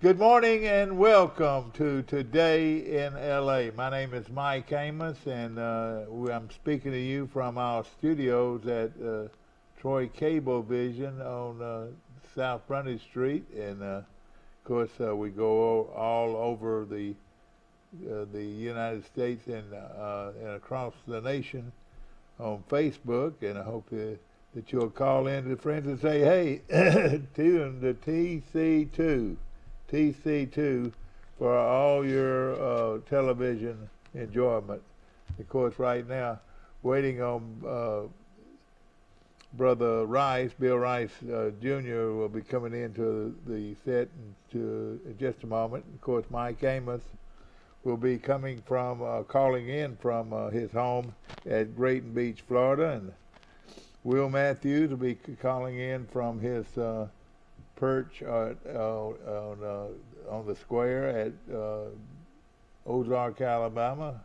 Good morning and welcome to Today in LA. My name is Mike Amos, and I'm speaking to you from our studios at Troy Cablevision on South Frontage Street. And of course, we go all over the United States and across the nation on Facebook. And I hope that you'll call in to friends and say, hey, tune to TC2 for all your television enjoyment. Of course, right now, waiting on Brother Rice, Bill Rice Jr. will be coming into the set in just a moment. Of course, Mike Amos will be calling in from his home at Grayton Beach, Florida, and Will Matthews will be calling in from his perch on the square at Ozark, Alabama.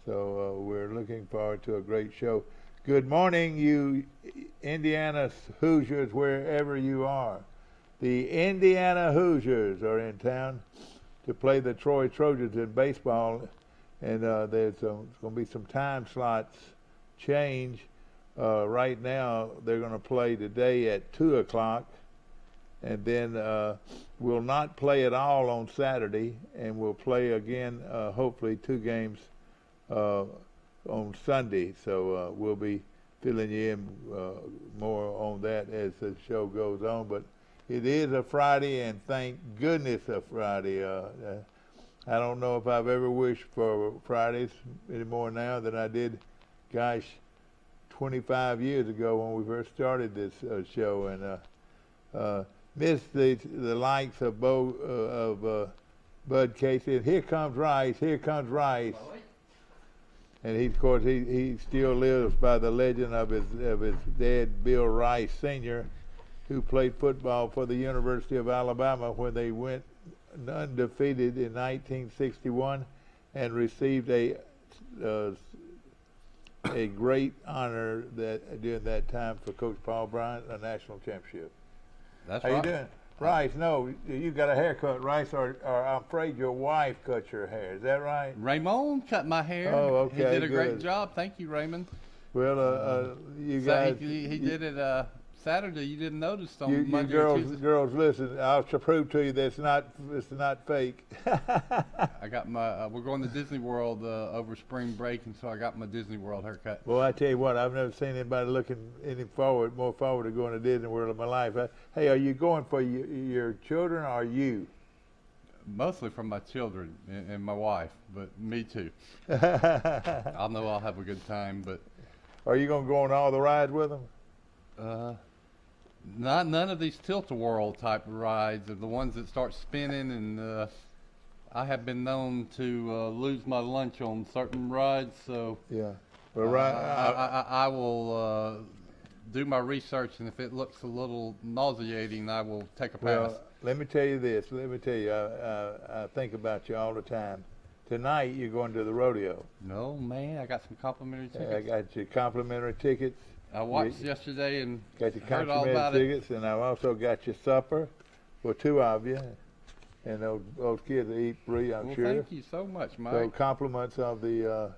So we're looking forward to a great show. Good morning, you Indiana Hoosiers, wherever you are. The Indiana Hoosiers are in town to play the Troy Trojans in baseball, and there's going to be some time slots change. Right now, they're going to play today at 2 o'clock. And then we'll not play at all on Saturday, and we'll play again, hopefully 2 games on Sunday. So we'll be filling you in more on that as the show goes on. But it is a Friday, and thank goodness a Friday. I don't know if I've ever wished for Fridays any more now than I did, 25 years ago when we first started this show. And miss the likes of Bud Casey. And here comes Rice. And he, of course, he still lives by the legend of his dad, Bill Rice Sr., who played football for the University of Alabama when they went undefeated in 1961 and received a great honor during that time for Coach Paul Bryant, a national championship. That's How right. you doing? Rice, no, you got a haircut, Rice, or I'm afraid your wife cut your hair. Is that right? Raymond cut my hair. Oh, okay, He did a good. great job. Thank you, Raymond. Well, you So guys, he did it Saturday. You didn't notice on you Monday or Tuesday. girls, listen. I'll prove to you that it's not fake. I got my. We're going to Disney World over spring break, and so I got my Disney World haircut. Well, I tell you what, I've never seen anybody looking more forward to going to Disney World in my life. Hey, are you going for your children or you? Mostly from my children and my wife, but me too. I know I'll have a good time, but. Are you going to go on all the rides with them? None of these tilt-a-whirl type rides are the ones that start spinning, and I have been known to lose my lunch on certain rides. So yeah, well, I will do my research, and if it looks a little nauseating, I will take a pass. Well, let me tell you this. I think about you all the time. Tonight you're going to the rodeo. No, man, I got some complimentary tickets. I got your complimentary tickets. I watched yesterday and got your heard all about complimentary tickets, and I've also got your supper for 2 of you. And those kids will eat free, I'm sure. Thank you so much, Mike. So compliments of of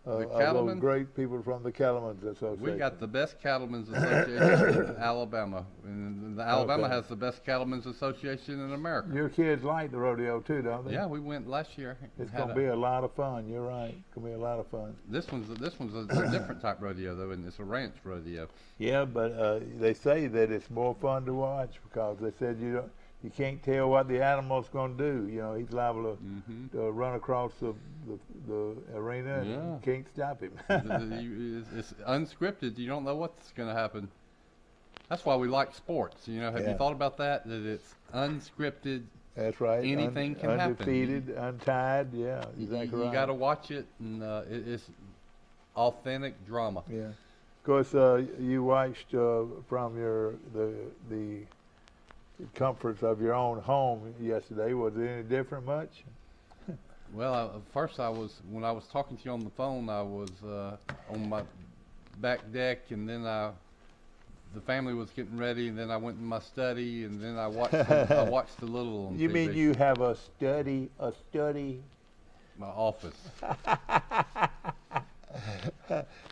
those great people from the Cattlemen's Association. We got the best Cattlemen's Association in Alabama. And Alabama has the best Cattlemen's Association in America. Your kids like the rodeo too, don't they? Yeah, we went last year. It's going to be a lot of fun. You're right. It's going to be a lot of fun. This one's a different type rodeo, though, and it's a ranch rodeo. Yeah, but they say that it's more fun to watch because they said you can't tell what the animal's going to do. You know, he's liable to run across the arena and you can't stop him. It's unscripted. You don't know what's going to happen. That's why we like sports. You know, have you thought about that? That it's unscripted. That's right. Anything can happen. Undefeated, untied. Yeah, exactly right. You got to watch it, and it's authentic drama. Yeah. Of course, you watched from the comforts of your own home yesterday. Was it any different much? Well, first when I was talking to you on the phone, I was on my back deck, and then the family was getting ready, and then I went in my study, and then I watched the little on You TV. mean you have a study? My office.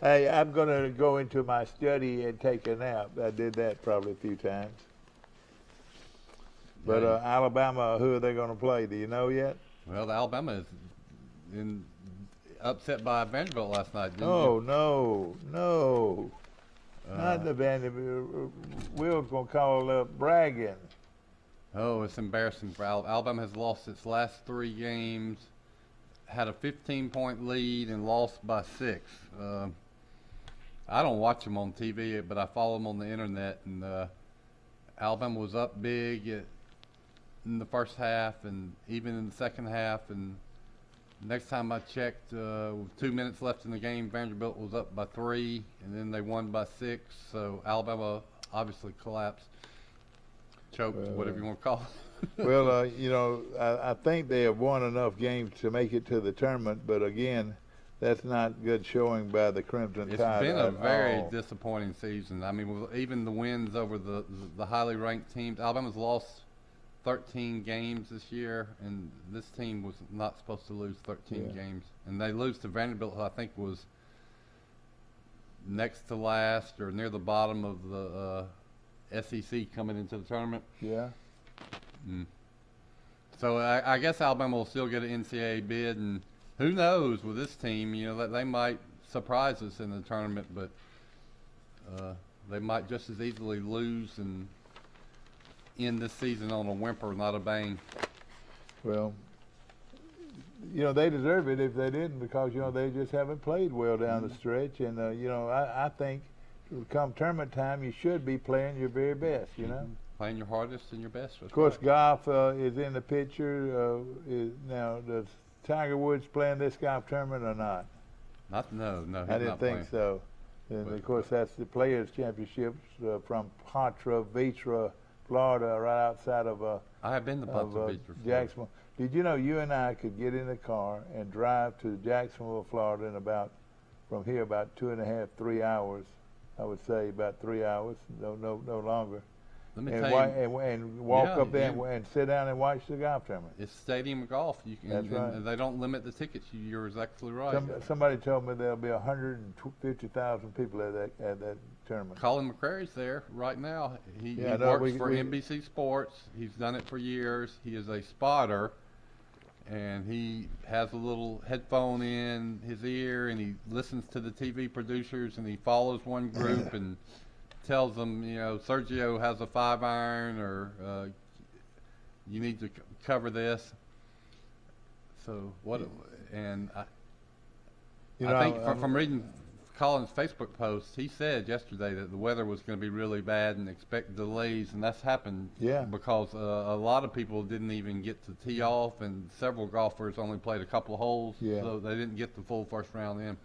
Hey, I'm going to go into my study and take a nap. I did that probably a few times. But Yeah. Alabama, who are they going to play? Do you know yet? Well, Alabama is upset by Vanderbilt last night, didn't Oh, you? no. Not the Vanderbilt. Will's going to call up bragging. Oh, it's embarrassing for Alabama. Has lost its last 3 games, had a 15-point lead, and lost by 6. I don't watch them on TV, but I follow them on the internet. And Alabama was up big in the first half, and even in the second half. And next time I checked, with 2 minutes left in the game, Vanderbilt was up by 3, and then they won by 6. So Alabama obviously collapsed, choked, whatever you want to call it. Well, I think they have won enough games to make it to the tournament, but again, that's not good showing by the Crimson Tide. It's been a very disappointing season. I mean, even the wins over the highly ranked teams. Alabama's lost 13 games this year, and this team was not supposed to lose 13 games. And they lose to Vanderbilt, who I think was next to last or near the bottom of the SEC coming into the tournament. Yeah. So I guess Alabama will still get an NCAA bid, and who knows with this team, that they might surprise us in the tournament, but they might just as easily lose and end this season on a whimper, not a bang. Well, they deserve it if they didn't, because they just haven't played well down the stretch, and I think come tournament time you should be playing your very best. Playing your hardest and your best. Of course, golf is in the picture. Now, does Tiger Woods playing this golf tournament or not? No. I didn't think so. And of course, that's the Players Championships from Pontra Vitra, Florida, right outside of I have been to Pontra Vitra. Jacksonville. Did you know you and I could get in the car and drive to Jacksonville, Florida, in from here about 2.5, 3 hours? I would say about 3 hours, no longer. Let me and, tell you, and walk up there and sit down and watch the golf tournament. It's stadium golf. That's right. And they don't limit the tickets. You're exactly right. Somebody told me there'll be 150,000 people at that tournament. Colin McCrary's there right now. He works for NBC Sports. He's done it for years. He is a spotter, and he has a little headphone in his ear, and he listens to the TV producers, and he follows one group and tells them, Sergio has a 5-iron, or you need to cover this. So what? And I think from reading Colin's Facebook post, he said yesterday that the weather was going to be really bad and expect delays, and that's happened. Yeah. Because a lot of people didn't even get to tee off, and several golfers only played a couple of holes, so they didn't get the full first round in.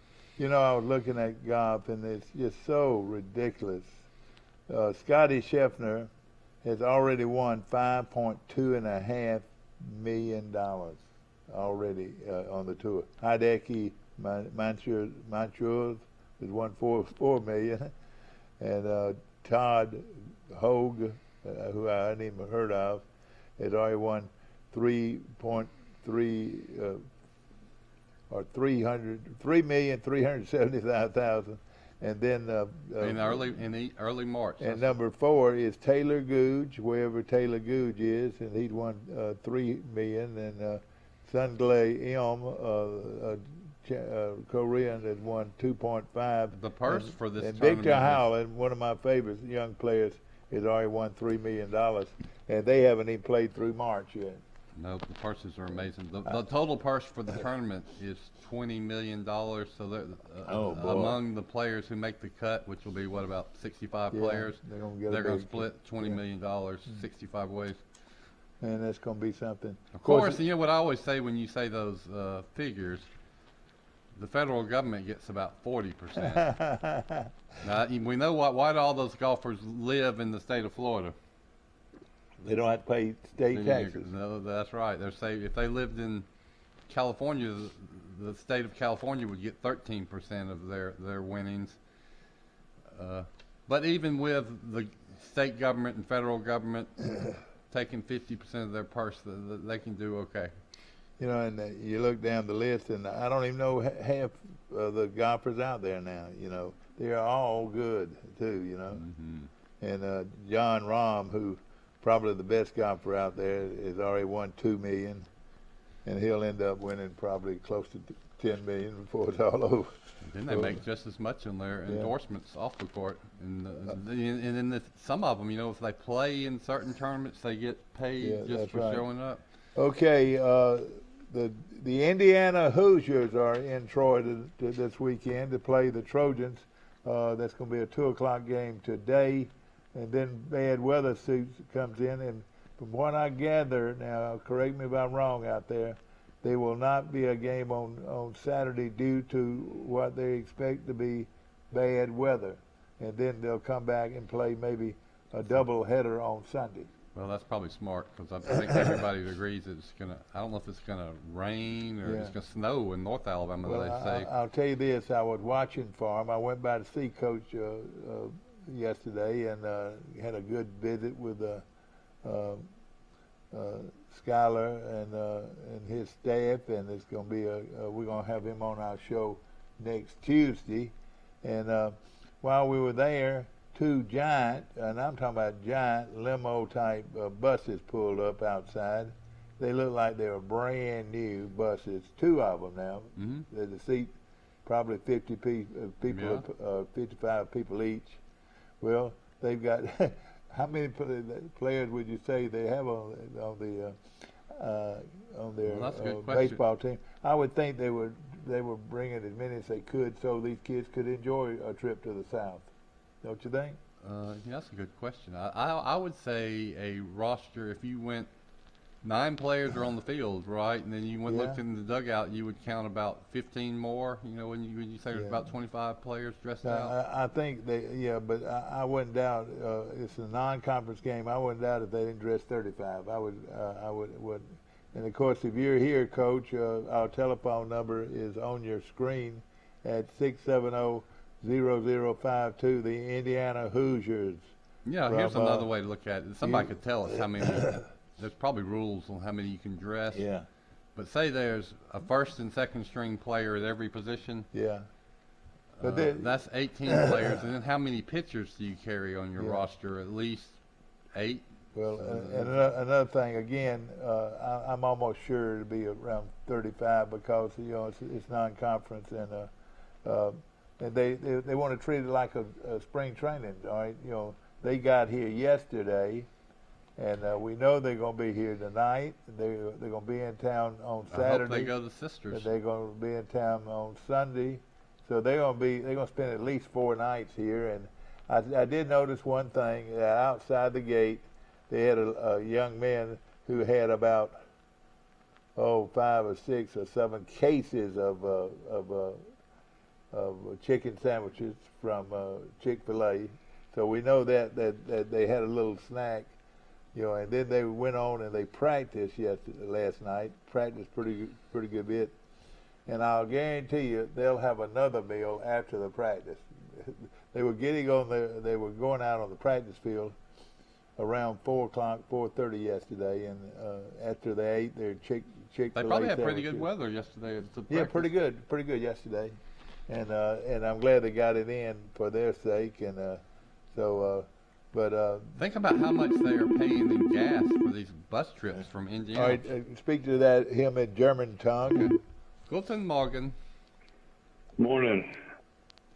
I was looking at golf, and it's just so ridiculous. Scotty Scheffler has already won $5.2.5 million already on the tour. Hideki Mansur has won $4 million, and Todd Hogue, who I hadn't even heard of, has already won $3,375,000. And then in early March. And number 4 is Taylor Googe, wherever Taylor Googe is, and he'd won $3 million. And Sunglae Korean had won 2.5. The purse for this and tournament. Victor Howland, one of my favorite young players, has already won $3 million, and they haven't even played through March yet. No, the purses are amazing. The total purse for the tournament is $20 million. So among the players who make the cut, which will be about 65 players, they're going to split $20 million 65 ways. And that's going to be something. Of course, what I always say when you say those figures, the federal government gets about 40%. Now, we know why do all those golfers live in the state of Florida? They don't have to pay state taxes. No, that's right. They're saying if they lived in California, the state of California would get 13% of their winnings. But even with the state government and federal government taking 50% of their purse, they can do okay. You know, and you look down the list, and I don't even know half of the golfers out there now. You know, they're all good too. You know, and John Rahm, who probably the best golfer out there, has already won $2 million, and he'll end up winning probably close to $10 million before it's all over. Then they make just as much on their endorsements off the court, and then some of them, you know, if they play in certain tournaments, they get paid just for showing up. Okay, the Indiana Hoosiers are in Troy this weekend to play the Trojans. That's going to be a 2:00 game today, and then bad weather comes in, and from what I gather, now correct me if I'm wrong out there, there will not be a game on Saturday due to what they expect to be bad weather, and then they'll come back and play maybe a double header on Sunday. Well, that's probably smart, because I think everybody agrees it's going to, I don't know if it's going to rain or it's going to snow in North Alabama, well, they say. I'll tell you this, I was watching for him. I went by to see Coach yesterday and had a good visit with Skyler and his staff, and it's going to be we're going to have him on our show next Tuesday. And while we were there, 2 giant, and I'm talking about giant limo-type buses pulled up outside. They look like they were brand new buses, 2 of them now. The seat probably 50 people, 55 people each. Well, they've got how many players would you say they have on their baseball team? I would think they were bringing as many as they could so these kids could enjoy a trip to the South. Don't you think? Yeah, that's a good question. I would say a roster, if you went 9 players are on the field, right, and then you looked in the dugout, you would count about 15 more. You know, when you say there's about 25 players dressed out. I think but I wouldn't doubt. It's a non-conference game. I wouldn't doubt if they didn't dress 35. I would. And of course, if you're here, Coach, our telephone number is on your screen at 670-0052. The Indiana Hoosiers. Yeah, here's another way to look at it. Somebody could tell us how many. There's probably rules on how many you can dress. Yeah. But say there's a first and second string player at every position. Yeah. But that's 18 players. And then how many pitchers do you carry on your roster? At least 8? Well, and another thing, again, I'm almost sure it'll be around 35 because, you know, it's non-conference and they want to treat it like a spring training, all right? You know, they got here yesterday. And we know they're going to be here tonight. They're going to be in town on Saturday. I hope they go to Sisters. And they're going to be in town on Sunday. So they're going to spend at least 4 nights here. And I did notice one thing. Outside the gate, they had a young man who had about 5 or 6 or 7 cases of chicken sandwiches from Chick-fil-A. So we know that they had a little snack. You know, and then they went on and they practiced last night. Practiced pretty good bit, and I'll guarantee you they'll have another meal after the practice. They were they were going out on the practice field around 4:30 yesterday, and after they ate their Chick-fil-A they probably had pretty good weather yesterday. Yeah, pretty good yesterday, and I'm glad they got it in for their sake, and But think about how much they are paying in gas for these bus trips from Indiana. All right, speak to him in German tongue. Guten Morgen. Morning.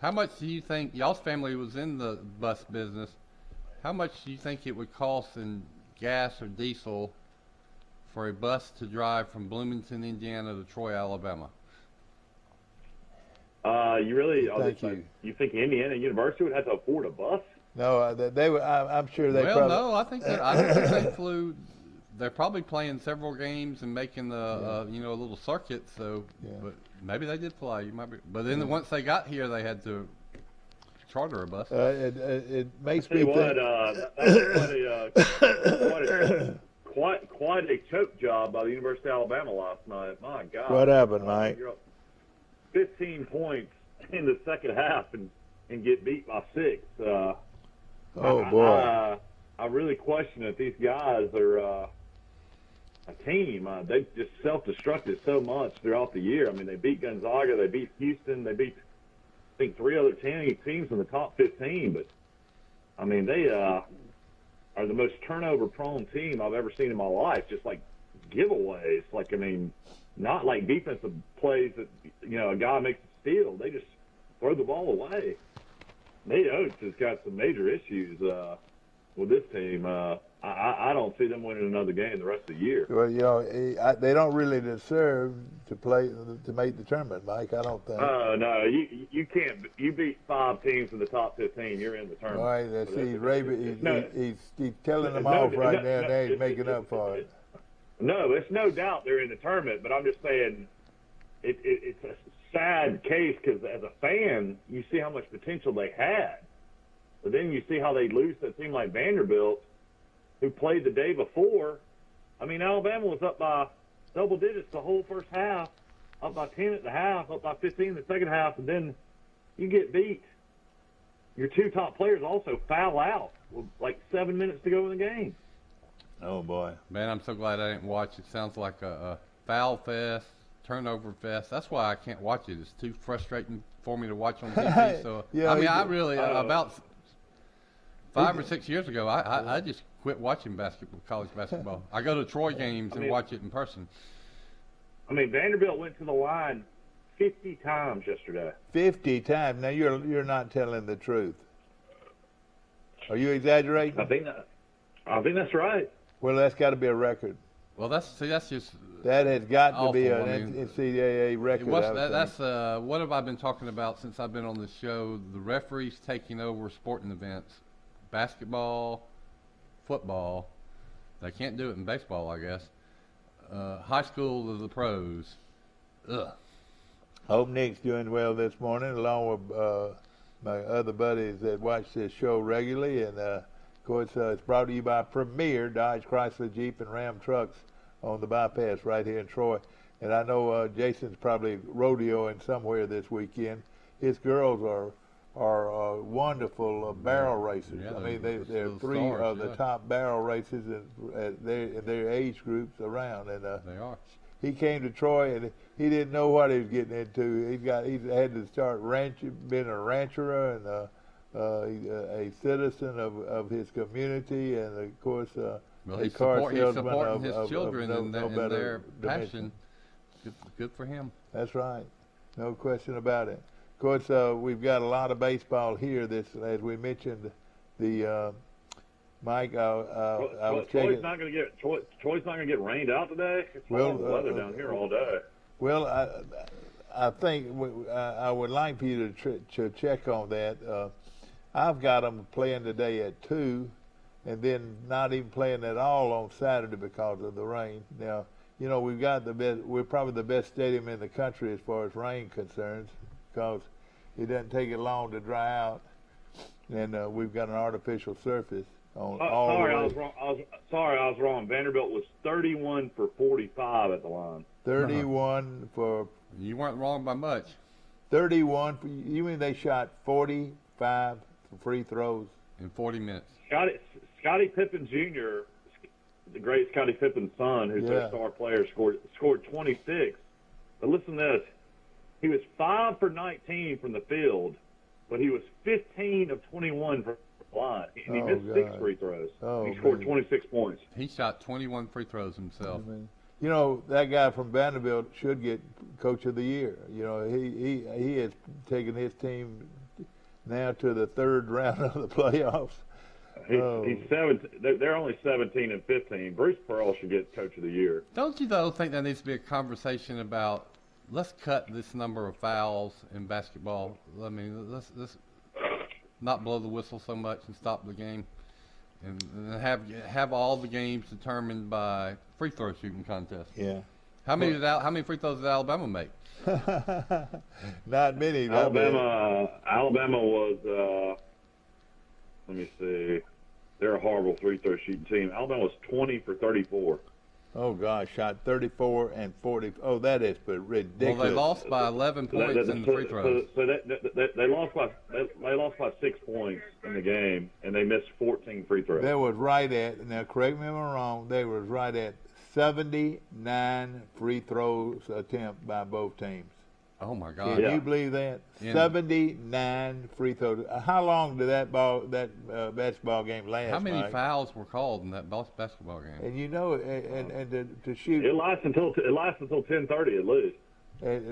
How much do you think, y'all's family was in the bus business, how much do you think it would cost in gas or diesel for a bus to drive from Bloomington, Indiana to Troy, Alabama? You think Indiana University would have to afford a bus? No, they were. I'm sure they. Well, no, I think they flew. They're probably playing several games and making a little circuit. So, but maybe they did fly. You might be. But then once they got here, they had to charter a bus. It makes me think. That was quite a choke job by the University of Alabama last night. My God. What happened, Mike? You're up 15 points in the second half and get beat by 6. Oh boy. I really question if these guys are a team. They just self-destructed so much throughout the year. I mean, they beat Gonzaga, they beat Houston, they beat, I think, 3 other teams in the top 15. But, I mean, they are the most turnover-prone team I've ever seen in my life, just like giveaways. Like, I mean, not like defensive plays that, a guy makes a steal. They just throw the ball away. Nate Oates has got some major issues with this team. I don't see them winning another game the rest of the year. Well, they don't really deserve to make the tournament, Mike. I don't think. No, you can't. You beat 5 teams in the top 15. You're in the tournament. All right, let's see. He's telling them off right now. And they ain't making up for it. No, it's no doubt they're in the tournament. But I'm just saying, it's a sad case because as a fan, you see how much potential they had. But then you see how they lose to a team like Vanderbilt, who played the day before. I mean, Alabama was up by double digits the whole first half, up by 10 at the half, up by 15 in the second half, and then you get beat. Your 2 top players also foul out with like 7 minutes to go in the game. Oh, boy. Man, I'm so glad I didn't watch. It sounds like a foul fest, turnover fest. That's why I can't watch it. It's too frustrating for me to watch on TV. So, yeah, I mean, I really, about 5 or 6 years ago, I just quit watching college basketball. I go to Troy games and watch it in person. I mean, Vanderbilt went to the line 50 times yesterday. 50 times? Now, you're not telling the truth. Are you exaggerating? I think that's right. Well, that's got to be a record. Well, that's just that has got awful. To be an NCAA record. That's what have I been talking about since I've been on the show? The referees taking over sporting events, basketball, football. They can't do it in baseball, I guess. High school to the pros. Ugh. Hope Nick's doing well this morning, along with my other buddies that watch this show regularly. And, of course, it's brought to you by Premier Dodge, Chrysler, Jeep, and Ram trucks on the bypass right here in Troy. And I know Jason's probably rodeoing somewhere this weekend. His girls are wonderful barrel racers. Yeah, I mean, they're 3 of the top barrel racers in their age groups around. And they are. He came to Troy and he didn't know what he was getting into. He had to start being a rancher and a citizen of his community, and of course, he's supporting his children in their passion. Good for him. That's right, no question about it. Of course, we've got a lot of baseball here. As we mentioned, the Mike, I was checking. Troy's not going to get rained out today. It's horrible weather down here all day. Well, I think I would like for you to check on that. I've got them playing today at 2, and then not even playing at all on Saturday because of the rain. Now, we've got we're probably the best stadium in the country as far as rain concerns, because it doesn't take it long to dry out, and we've got an artificial surface on all the way. I was wrong. Vanderbilt was 31 for 45 at the line. 31 for. You weren't wrong by much. 31. You mean they shot 45 free throws in 40 minutes? Scottie Pippen Jr., the great Scottie Pippen's son, who's their star player, scored 26. But listen to this: he was 5 for 19 from the field, but he was 15 of 21 from the line, and he missed 6 free throws. He scored 26 points. He shot 21 free throws himself. That guy from Vanderbilt should get Coach of the Year. He has taken his team now to the 3rd round of the playoffs. He's 17. They're only 17 and 15. Bruce Pearl should get Coach of the Year. Don't you though think there needs to be a conversation about let's cut this number of fouls in basketball? I mean, let's not blow the whistle so much and stop the game, and have all the games determined by free throw shooting contest. Yeah. How many free throws did Alabama make? Not many. Alabama was. Let me see. They're a horrible free throw shooting team. Alabama was 20 for 34. Oh gosh, shot 34 and 40. Oh, that is ridiculous. Well, they lost by 11 points in the free throws. So they lost by 6 points in the game, and they missed 14 free throws. They was right at, now correct me if I'm wrong, they was right at 79 free throws attempt by both teams. Oh my God! Can you believe that? 79 free throws. How long did that basketball game last? How many Mike? fouls were called in that basketball game? And you know, and to shoot. It lasts until 10:30 at least.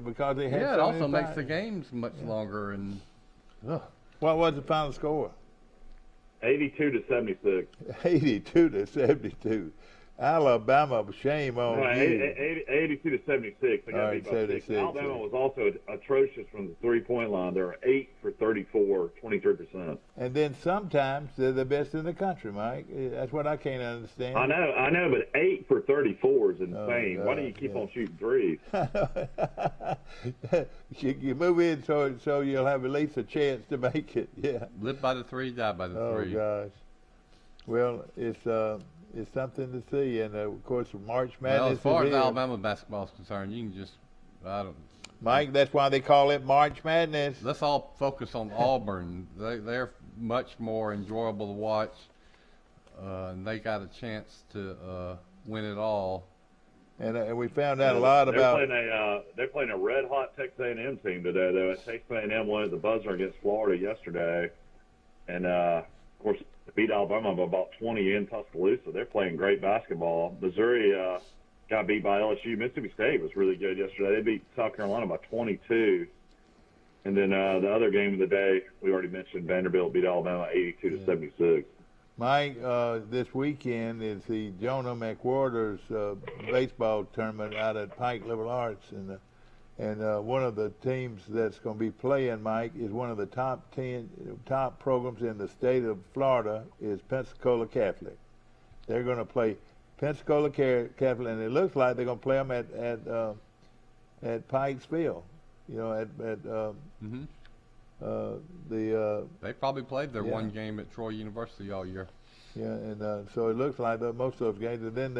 Because they had. Yeah, it also makes the games much longer. And what was the final score? 82 to 76. 82 to 72. Alabama, shame on you. 82 to 76. They got beat by 6. Alabama was also atrocious from the three-point line. They were 8 for 34, 23%. And then sometimes they're the best in the country, Mike. That's what I can't understand. I know, but 8 for 34 is insane. Why do you keep on shooting threes? You move in so you'll have at least a chance to make it. Yeah. Live by the three, die by the three. Oh gosh. Well, it's something to see, and of course March Madness. Well, as far as Alabama basketball is concerned, you can just Mike, that's why they call it March Madness. Let's all focus on Auburn. They're much more enjoyable to watch, and they got a chance to win it all. And we found out a lot about. They're playing a red hot Texas A&M team today, though. Texas A&M won at the buzzer against Florida yesterday, and of course beat Alabama by about 20 in Tuscaloosa. They're playing great basketball. Missouri got beat by LSU. Mississippi State was really good yesterday. They beat South Carolina by 22. And then the other game of the day, we already mentioned Vanderbilt beat Alabama 82 to 76. Mike, this weekend is the Jonah McWhorter's baseball tournament out at Pike Liberal Arts, and one of the teams that's going to be playing, Mike, is one of the top programs in the state of Florida is Pensacola Catholic. They're going to play Pensacola Catholic, and it looks like they're going to play them at Pikes Field. You know, they probably played their one game at Troy University all year. Yeah, and so it looks like most of those games, and then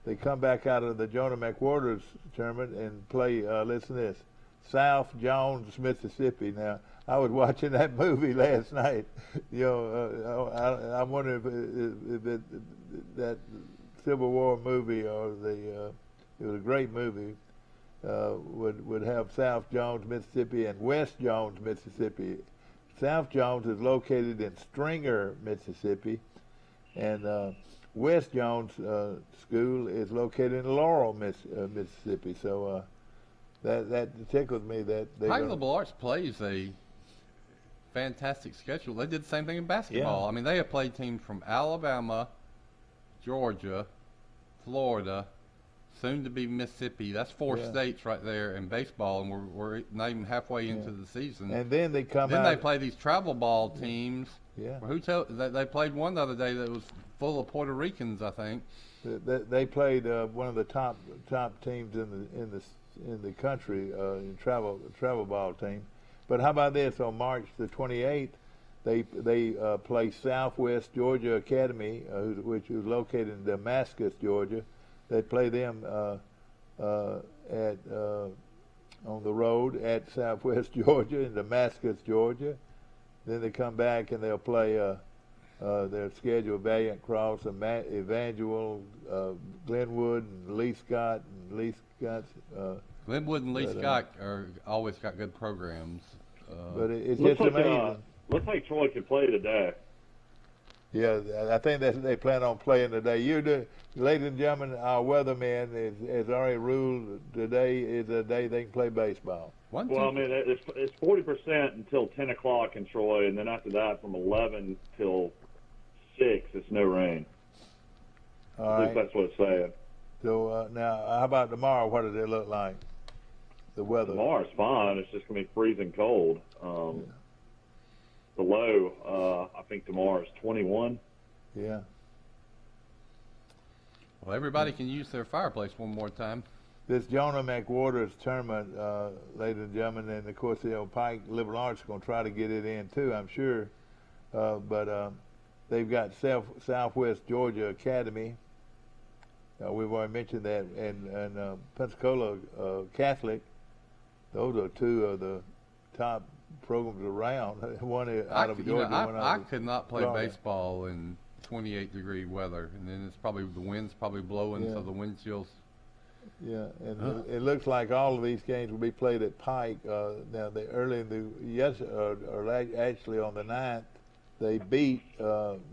they come back out of the Jonah McWhorter's tournament and play, listen to this, South Jones, Mississippi. Now, I was watching that movie last night. You know, I wonder if that Civil War movie or it was a great movie, would have South Jones, Mississippi and West Jones, Mississippi. South Jones is located in Stringer, Mississippi, and West Jones School is located in Laurel, Mississippi. So that tickles me that they. Pike Liberal Arts plays a fantastic schedule. They did the same thing in basketball. Yeah. I mean, they have played teams from Alabama, Georgia, Florida, soon to be Mississippi. That's four states right there in baseball, and we're not even halfway into the season. And then they come out. Then they play these travel ball teams. Yeah. They played one the other day that was full of Puerto Ricans, I think. They played one of the top teams in the country in travel ball team. But how about this? On March the 28th, they play Southwest Georgia Academy, which is located in Damascus, Georgia. They play them on the road at Southwest Georgia in Damascus, Georgia. Then they come back and they'll play their schedule: Valiant Cross, Evangel, Glenwood, and Lee Scott. Glenwood and Lee Scott are always got good programs. But it's just amazing. Looks like Troy could play today. Yeah, I think they plan on playing today. Ladies and gentlemen, our weatherman has already ruled today is a day they can play baseball. Well, I mean, it's 40% until 10 o'clock in Troy, and then after that, from 11 till 6, it's no rain. All At right. least that's what it's saying. So now, how about tomorrow? What does it look like? The weather. Tomorrow's fine. It's just going to be freezing cold. The low, I think tomorrow is 21. Yeah. Well, everybody can use their fireplace one more time. This Jonah McWhorter's tournament, ladies and gentlemen, and of course, Pike Liberal Arts is going to try to get it in too, I'm sure. But they've got Southwest Georgia Academy We've already mentioned that, and Pensacola Catholic. Those are two of the top programs around. One out of Georgia, one out of I could not play Florida. baseball in 28-degree weather, and then it's probably the wind's probably blowing, so the wind chills. Yeah, and it looks like all of these games will be played at Pike. Now, actually on the 9th, they beat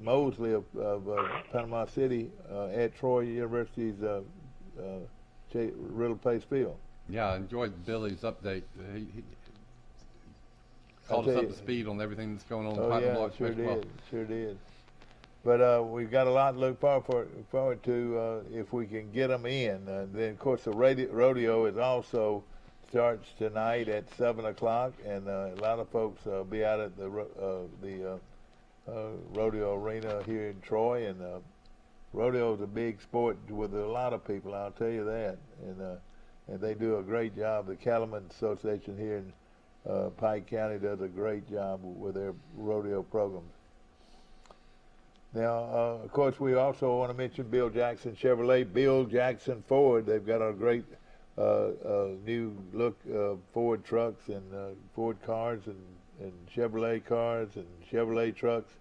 Mosley of Panama City at Troy University's Riddle Pace Field. Yeah, I enjoyed Billy's update. He called us up to speed on everything that's going on in Pike Block baseball. Sure did. But we've got a lot to look forward to if we can get them in. Then, of course, the rodeo is also starts tonight at 7 o'clock, and a lot of folks will be out at the rodeo arena here in Troy. And rodeo is a big sport with a lot of people, I'll tell you that. And they do a great job. The Cattlemen's Association here in Pike County does a great job with their rodeo programs. Now, of course, we also want to mention Bill Jackson Chevrolet, Bill Jackson Ford. They've got a great new look Ford trucks and Ford cars and Chevrolet cars and Chevrolet trucks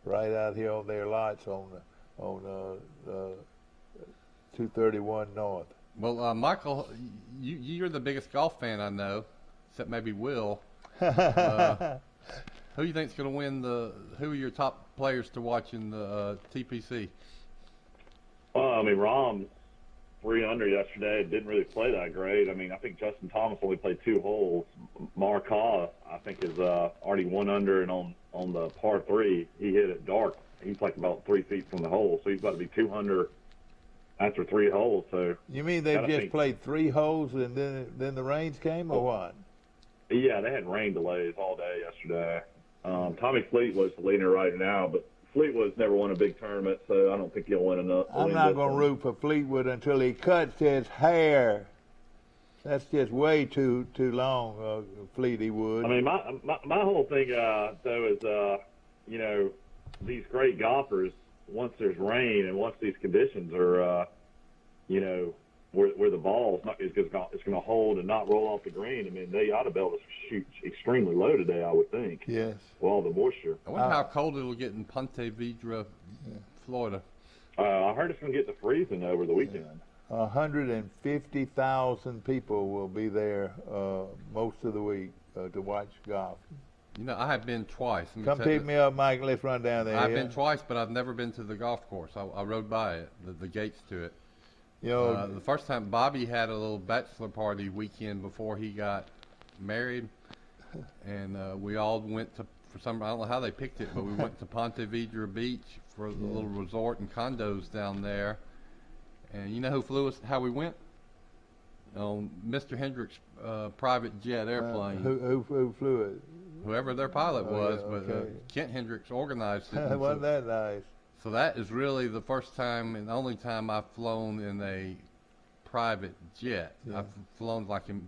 right out here on their lots on 231 North. Well, Michael, you're the biggest golf fan I know, except maybe Will. Who do you think's going to win who are your top players to watch in the TPC? Well, I mean, Rahm's 3 under yesterday. Didn't really play that great. I mean, I think Justin Thomas only played 2 holes. Mark Haw, I think, is already 1 under, and on the par 3, he hit it dark. He's like about 3 feet from the hole, so he's about to be 2 under after 3 holes. So you mean they've just played 3 holes and then the rains came, or what? Yeah, they had rain delays all day yesterday. Tommy Fleetwood's the leader right now, but Fleetwood's never won a big tournament, so I don't think he'll win enough. I'm not going to root for Fleetwood until he cuts his hair. That's just way too long, Fleetwood. I mean, my whole thing, though, is, you know, these great golfers, once there's rain and once these conditions are, you know, where the ball is going to hold and not roll off the green. I mean, they ought to be able to shoot extremely low today, I would think. Yes. With all the moisture. I wonder how cold it'll get in Ponte Vedra, Florida. I heard it's going to get to freezing over the weekend. 150,000 people will be there most of the week to watch golf. You know, I have been twice. Come pick me up, Mike. Let's run down there. I've been twice, but I've never been to the golf course. I rode by it, the gates to it. You know, the first time Bobby had a little bachelor party weekend before he got married, and we all went to, I don't know how they picked it, but we went to Ponte Vedra Beach for the little resort and condos down there. And you know who flew us, how we went? On Mr. Hendrick's private jet airplane. Who flew it? Whoever their pilot was, but Kent Hendricks organized it. Wasn't that nice? So that is really the first time and the only time I've flown in a private jet. Yeah. I've flown like in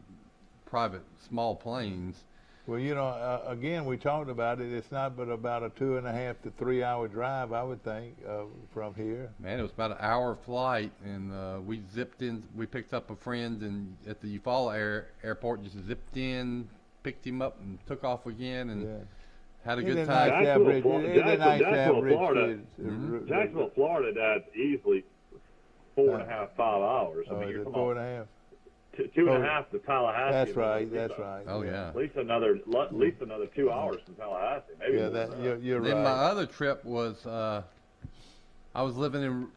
private small planes. Well, you know, again, we talked about it. It's not but about a 2.5 to 3 hour drive, I would think, from here. Man, it was about an hour flight, and we zipped in. We picked up a friend and at the Eufaula airport, just zipped in, picked him up, and took off again, and had a good time. Jacksonville, Florida, that's easily 4.5, 5 hours. I mean, 4.5. 2.5 to Tallahassee. That's right. That's right. Oh yeah. At least another 2 hours from Tallahassee. Maybe you're right. Then my other trip was I was living in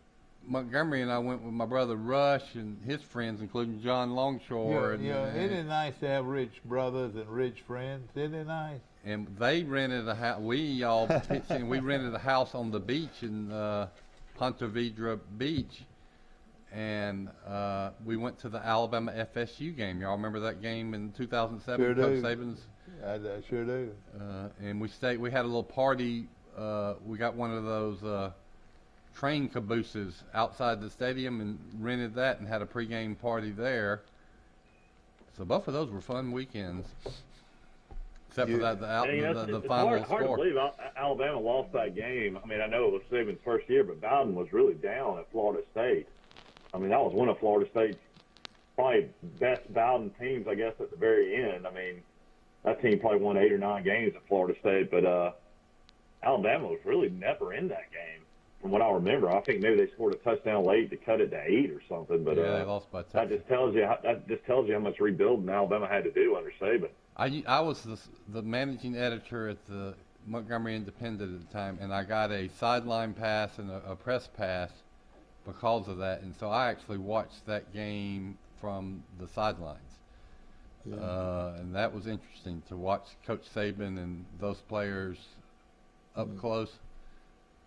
Montgomery, and I went with my brother Rush and his friends, including John Longshore. Isn't it nice to have rich brothers and rich friends? Isn't it nice? And they rented a house. We all pitched in. We rented a house on the beach in Ponte Vedra Beach, and we went to the Alabama FSU game. Y'all remember that game in 2007? Sure Coach do. Saban's. I sure do. And we stayed. We had a little party. We got one of those train cabooses outside the stadium and rented that and had a pregame party there. So both of those were fun weekends. Except for that, the final score. It's hard to believe Alabama lost that game. I mean, I know it was Saban's first year, but Bowden was really down at Florida State. I mean, that was one of Florida State's probably best Bowden teams, I guess, at the very end. I mean, that team probably won 8 or 9 games at Florida State, but Alabama was really never in that game. From what I remember, I think maybe they scored a touchdown late to cut it to 8 or something. But yeah, they lost by 10. That just tells you how much rebuilding Alabama had to do under Saban. I was the managing editor at the Montgomery Independent at the time, and I got a sideline pass and a press pass because of that, and so I actually watched that game from the sidelines. Yeah. And that was interesting to watch Coach Saban and those players up close.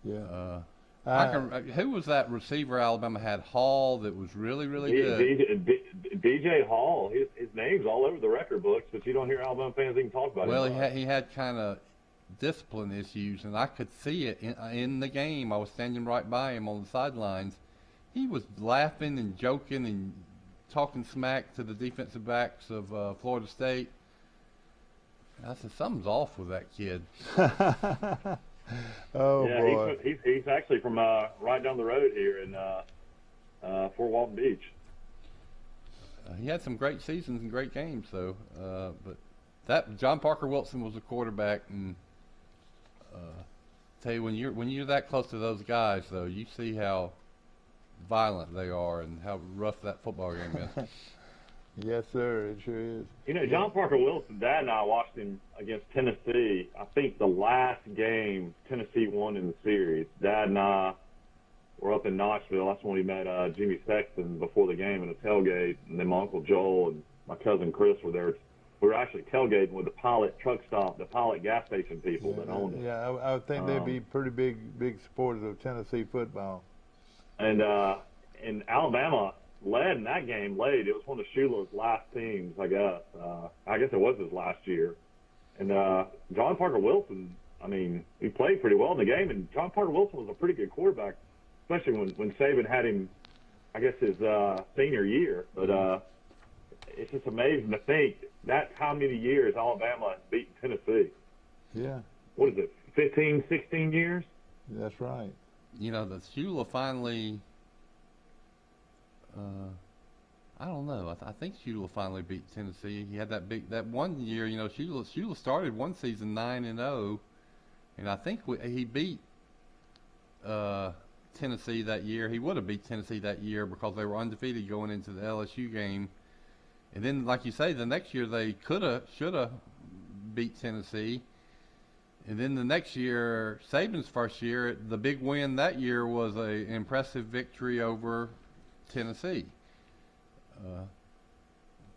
Yeah. Who was that receiver Alabama had? Hall, that was really, really good. DJ Hall. His name's all over the record books, but you don't hear Alabama fans even talk about it. Well, he had kind of discipline issues, and I could see it in the game. I was standing right by him on the sidelines. He was laughing and joking and talking smack to the defensive backs of Florida State. I said, something's off with that kid. Oh, yeah, boy. He's actually from right down the road here in Fort Walton Beach. He had some great seasons and great games, though. But that John Parker Wilson was the quarterback, and tell you, when you're that close to those guys, though, you see how violent they are and how rough that football game is. Yes, sir, it sure is. You know, John Parker Wilson, Dad and I watched him against Tennessee. I think the last game Tennessee won in the series. Dad and I were up in Knoxville. That's when we met Jimmy Sexton before the game in a tailgate. And then my Uncle Joel and my cousin Chris were there. We were actually tailgating with the Pilot truck stop, the Pilot gas station people that owned it. Yeah, I would think they'd be pretty big supporters of Tennessee football. And Alabama led in that game late. It was one of Shula's last teams, I guess. I guess it was his last year. And John Parker Wilson, I mean, he played pretty well in the game, and John Parker Wilson was a pretty good quarterback, especially when Saban had him, I guess, his senior year. But it's just amazing to think that's how many years Alabama has beaten Tennessee. Yeah. What is it, 15, 16 years? That's right. You know, the Shula finally I don't know. I think Shula finally beat Tennessee. He had that one year. You know, Shula started one season 9-0, and I think he beat Tennessee that year. He would have beat Tennessee that year because they were undefeated going into the LSU game. And then, like you say, the next year they should have beat Tennessee. And then the next year, Saban's first year, the big win that year was an impressive victory over Tennessee.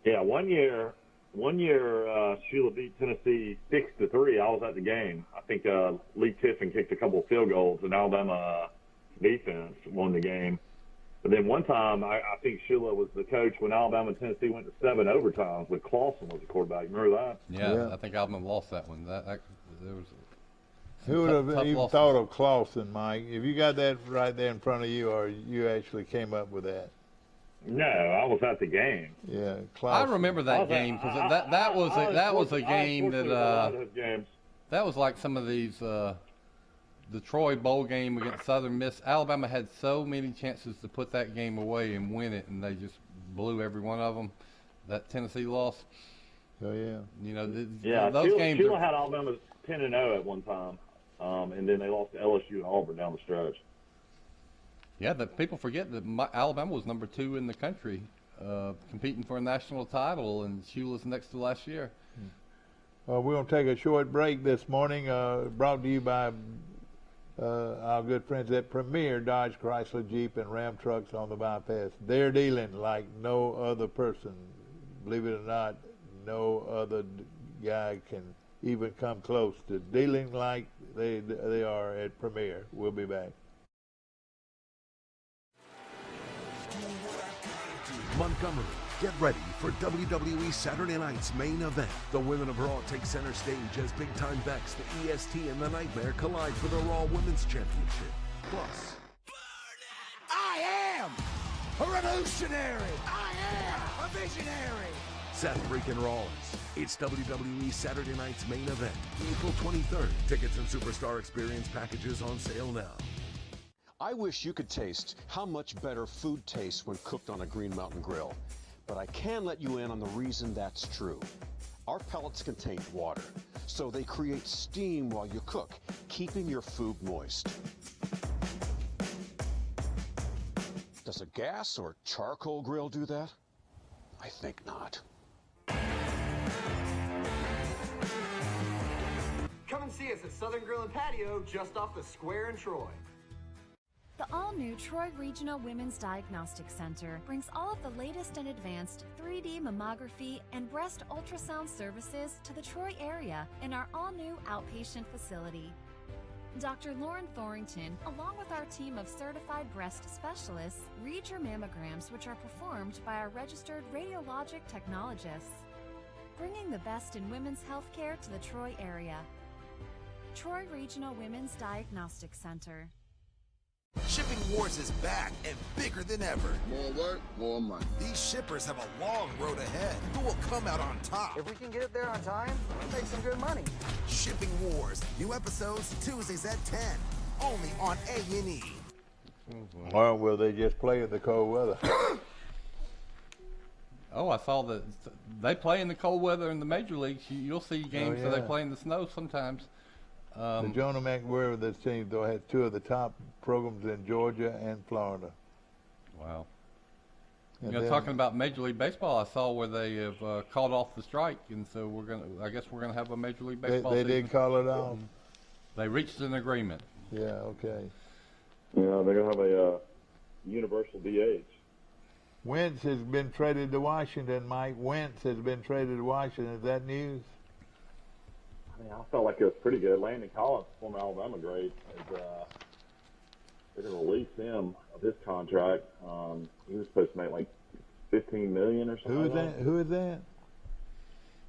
Yeah, one year Shula beat Tennessee 6-3. I was at the game. I think Lee Tiffin kicked a couple of field goals, and Alabama defense won the game. But then one time, I think Shula was the coach when Alabama and Tennessee went to 7 overtimes with Clawson was the quarterback. Remember that? Yeah. I think Alabama lost that one. There was. Who would have even thought of Clawson, Mike? If you got that right there in front of you, or you actually came up with that? No, I was at the game. Yeah, Clawson. I remember that game because that was a game that was like some of these the Troy Bowl game against Southern Miss. Alabama had so many chances to put that game away and win it, and they just blew every one of them. That Tennessee loss. Oh yeah. You know, those games. Shula had Alabama 10-0 at one time, and then they lost to LSU and Auburn down the stretch. Yeah, people forget that Alabama was number 2 in the country, competing for a national title, and Shula's next to last year. We're going to take a short break this morning, brought to you by our good friends at Premier Dodge, Chrysler, Jeep, and Ram Trucks on the bypass. They're dealing like no other person. Believe it or not, no other guy can even come close to dealing like they are at Premier. We'll be back. Montgomery, get ready for WWE Saturday Night's main event. The Women of Raw take center stage as big-time Bex, the EST, and the Nightmare collide for the Raw Women's Championship. Plus, I am a revolutionary. I am a visionary. Seth freaking Rollins. It's WWE Saturday Night's main event, April 23rd. Tickets and Superstar Experience packages on sale now. I wish you could taste how much better food tastes when cooked on a Green Mountain grill, but I can let you in on the reason that's true. Our pellets contain water, so they create steam while you cook, keeping your food moist. Does a gas or charcoal grill do that? I think not. Come and see us at Southern Grill and Patio, just off the square in Troy. The all-new Troy Regional Women's Diagnostic Center brings all of the latest and advanced 3D mammography and breast ultrasound services to the Troy area in our all-new outpatient facility. Dr. Lauren Thorington, along with our team of certified breast specialists, read your mammograms, which are performed by our registered radiologic technologists, bringing the best in women's healthcare to the Troy area. Troy Regional Women's Diagnostic Center. Shipping Wars is back and bigger than ever. More work, more money. These shippers have a long road ahead. Who will come out on top? If we can get it there on time, we'll make some good money. Shipping Wars. New episodes Tuesdays at 10. Only on A&E. Or will they just play in the cold weather? Oh, I saw that they play in the cold weather in the major leagues. You'll see games where they play in the snow sometimes. The Jonah McWhirter, this team, though, has two of the top programs in Georgia and Florida. Wow. And you know, talking about Major League Baseball, I saw where they have called off the strike, and so I guess we're gonna have a Major League Baseball They season. did call it off. They reached an agreement. Yeah, okay. Yeah, they're going to have a universal DH. Wentz has been traded to Washington, Mike. Wentz has been traded to Washington. Is that news? I mean, I felt like it was pretty good. Landon Collins, former Alabama great, they're going to release him of his contract. He was supposed to make like $15 million or something. Who is that? Who is that?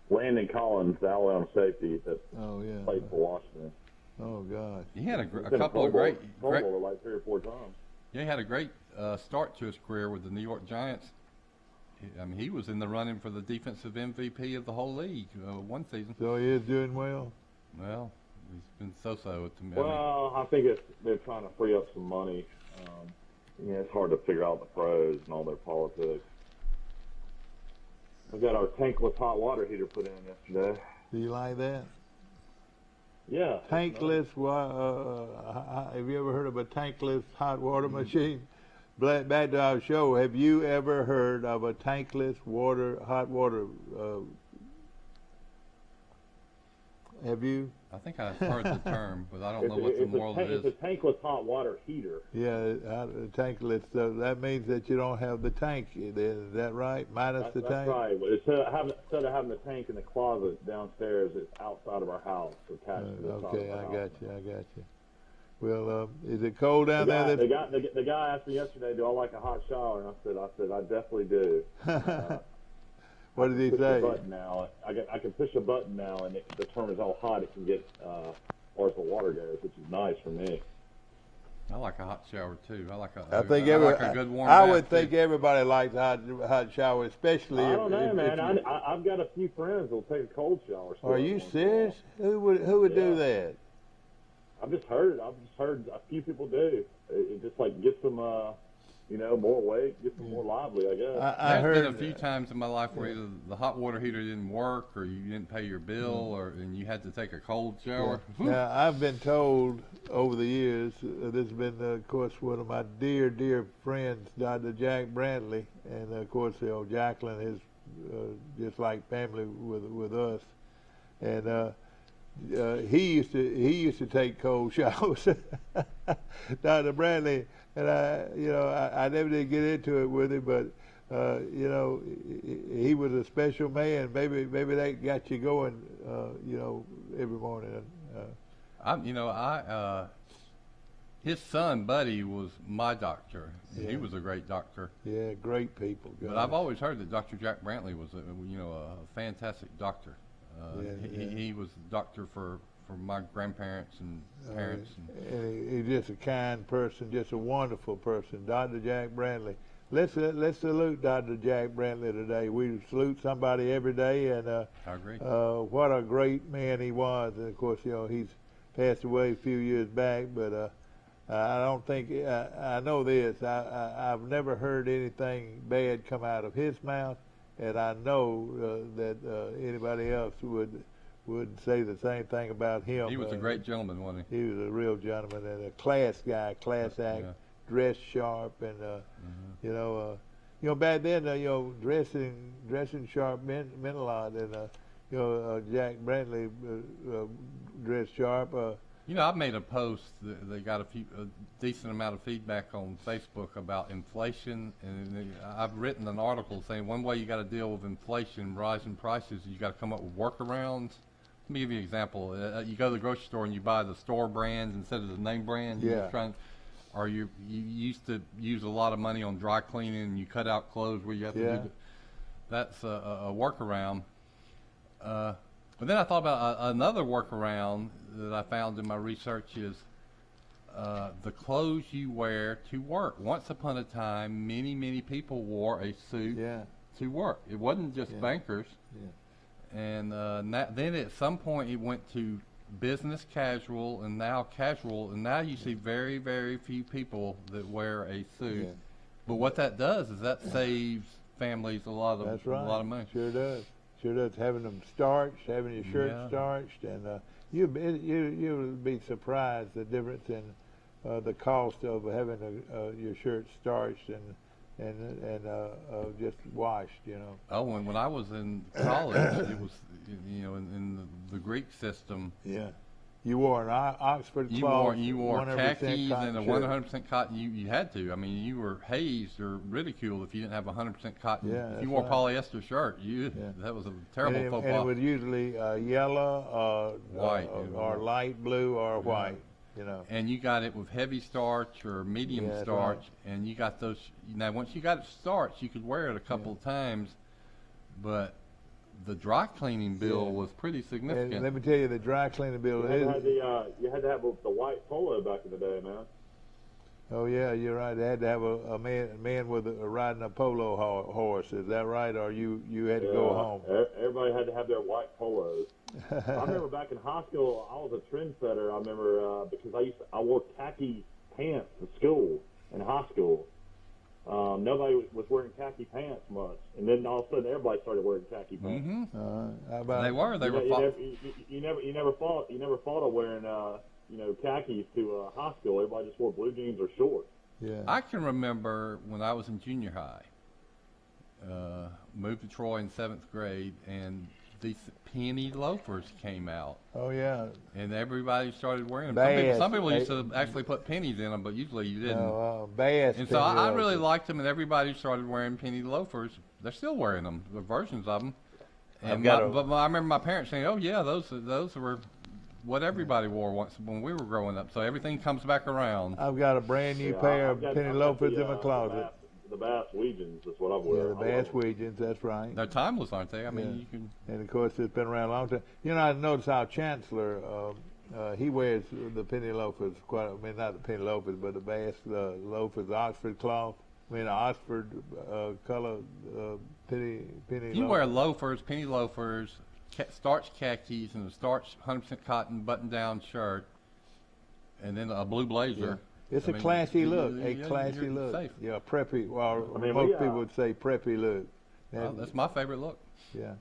Landon Collins, the Alabama safety that played for Washington. Oh God! He had a couple of great like 3 or 4 times. Yeah, he had a great start to his career with the New York Giants. I mean, he was in the running for the defensive MVP of the whole league one season. So he is doing well. Well, he's been so-so to me. Well, I think they're trying to free up some money. It's hard to figure out the pros and all their politics. We got our tankless hot water heater put in yesterday. Do you like that? Yeah. Tankless. Have you ever heard of a tankless hot water machine? Back to our show. Have you ever heard of a tankless hot water? Have you? I think I've heard the term, but I don't know what the world is. It's a tankless hot water heater. Yeah, tankless. So that means that you don't have the tank. Is that right? Minus the tank? That's right. Instead of having the tank in the closet downstairs, it's outside of our house. Attached to the okay, I got you. Well, is it cold down there? The guy asked me yesterday, "Do I like a hot shower?" And I said, "I definitely do." What did he say? I can push a button now, and it determines how hot it can get as far as the water goes, which is nice for me. I like a hot shower too. I like a good warm I bath would think too. Everybody likes a hot shower, especially. I don't know, man. I've got a few friends who'll take a cold shower. Are you serious? Who would do that? I've just heard a few people do. It just like gets them, more weight, gets them more lively, I guess. There's been a few times in my life where either the hot water heater didn't work, or you didn't pay your bill, and you had to take a cold shower. Yeah. Now I've been told over the years. This has been, of course, one of my dear friends, Dr. Jack Brantley, and of course, Jacqueline is just like family with us, and. He used to take cold showers, Dr. Brantley, and I never did get into it with him, but he was a special man. Maybe that got you going, every morning. His son Buddy was my doctor. Yeah. He was a great doctor. Yeah, great people. But I've always heard that Dr. Jack Brantley was a fantastic doctor. He was a doctor for my grandparents and parents. And he's just a kind person, just a wonderful person, Dr. Jack Brantley. Let's salute Dr. Jack Brantley today. We salute somebody every day, and I agree. What a great man he was. And of course, he's passed away a few years back, but I don't think I know this. I've never heard anything bad come out of his mouth, and I know that anybody else would say the same thing about him. He was a great gentleman, wasn't he? He was a real gentleman and a class guy, class act, dressed sharp, and you know, back then, you know, dressing sharp meant a lot, and you know, Jack Brantley dressed sharp. You know, I've made a post that got a decent amount of feedback on Facebook about inflation, and I've written an article saying one way you got to deal with inflation, rising prices, you got to come up with workarounds. Let me give you an example. You go to the grocery store and you buy the store brands instead of the name brand. Yeah. Or you used to use a lot of money on dry cleaning and you cut out clothes where you have to do that's a workaround. But then I thought about another workaround that I found in my research is the clothes you wear to work. Once upon a time, many people wore a suit to work. It wasn't just bankers. And then at some point it went to business casual and now casual, and now you see very few people that wear a suit. But what that does is that saves families a lot of money. Sure does. Sure does. Having them starched, having your shirt starched, and you'll be surprised the difference in the cost of having your shirt starched and just washed, you know. Oh, and when I was in college, it was, you know, in the Greek system. Yeah. You wore an Oxford cloth. You wore khakis and a 100% cotton. You had to. I mean, you were hazed or ridiculed if you didn't have a 100% cotton. Yeah, if you wore polyester shirt, that was a terrible faux pas. And it was usually yellow, white, or light blue or white. You know. And you got it with heavy starch or medium starch, and you got those. Now, once you got it starched, you could wear it a couple of times, but the dry cleaning bill was pretty significant. And let me tell you, the dry cleaning bill you had to have the white polo back in the day, man. Oh yeah, you're right. They had to have a man with riding a polo horse. Is that right? Or you had to go home? Everybody had to have their white polos. I remember back in high school, I was a trendsetter. I remember because I wore khaki pants to school in high school. Nobody was wearing khaki pants much, and then all of a sudden everybody started wearing khaki pants. How about they were you never thought of wearing khakis to high school. Everybody just wore blue jeans or shorts. Yeah. I can remember when I was in junior high, moved to Troy in 7th grade, and these penny loafers came out. Oh yeah. And everybody started wearing them. Some people used to actually put pennies in them, but usually you didn't. Bass. And so I really liked them, and everybody started wearing penny loafers. They're still wearing them, the versions of them. And but I remember my parents saying, "Oh yeah, those were what everybody wore once when we were growing up." So everything comes back around. I've got a brand new pair of penny loafers in my closet. The Bass Weegens is what I've worn. Yeah, the Bass Weegens, that's right. They're timeless, aren't they? I mean, you can. And of course, it's been around a long time. You know, I noticed how Chancellor, he wears the penny loafers quite. I mean, not the penny loafers, but the Bass loafers, the Oxford cloth. I mean, the Oxford color penny. You wear loafers, penny loafers, starched khakis, and a starched 100% cotton button-down shirt, and then a blue blazer. Yeah. It's a classy look, classy look. Safe. Yeah, preppy. Well, most people would say preppy look. Well, that's my favorite look. Yeah.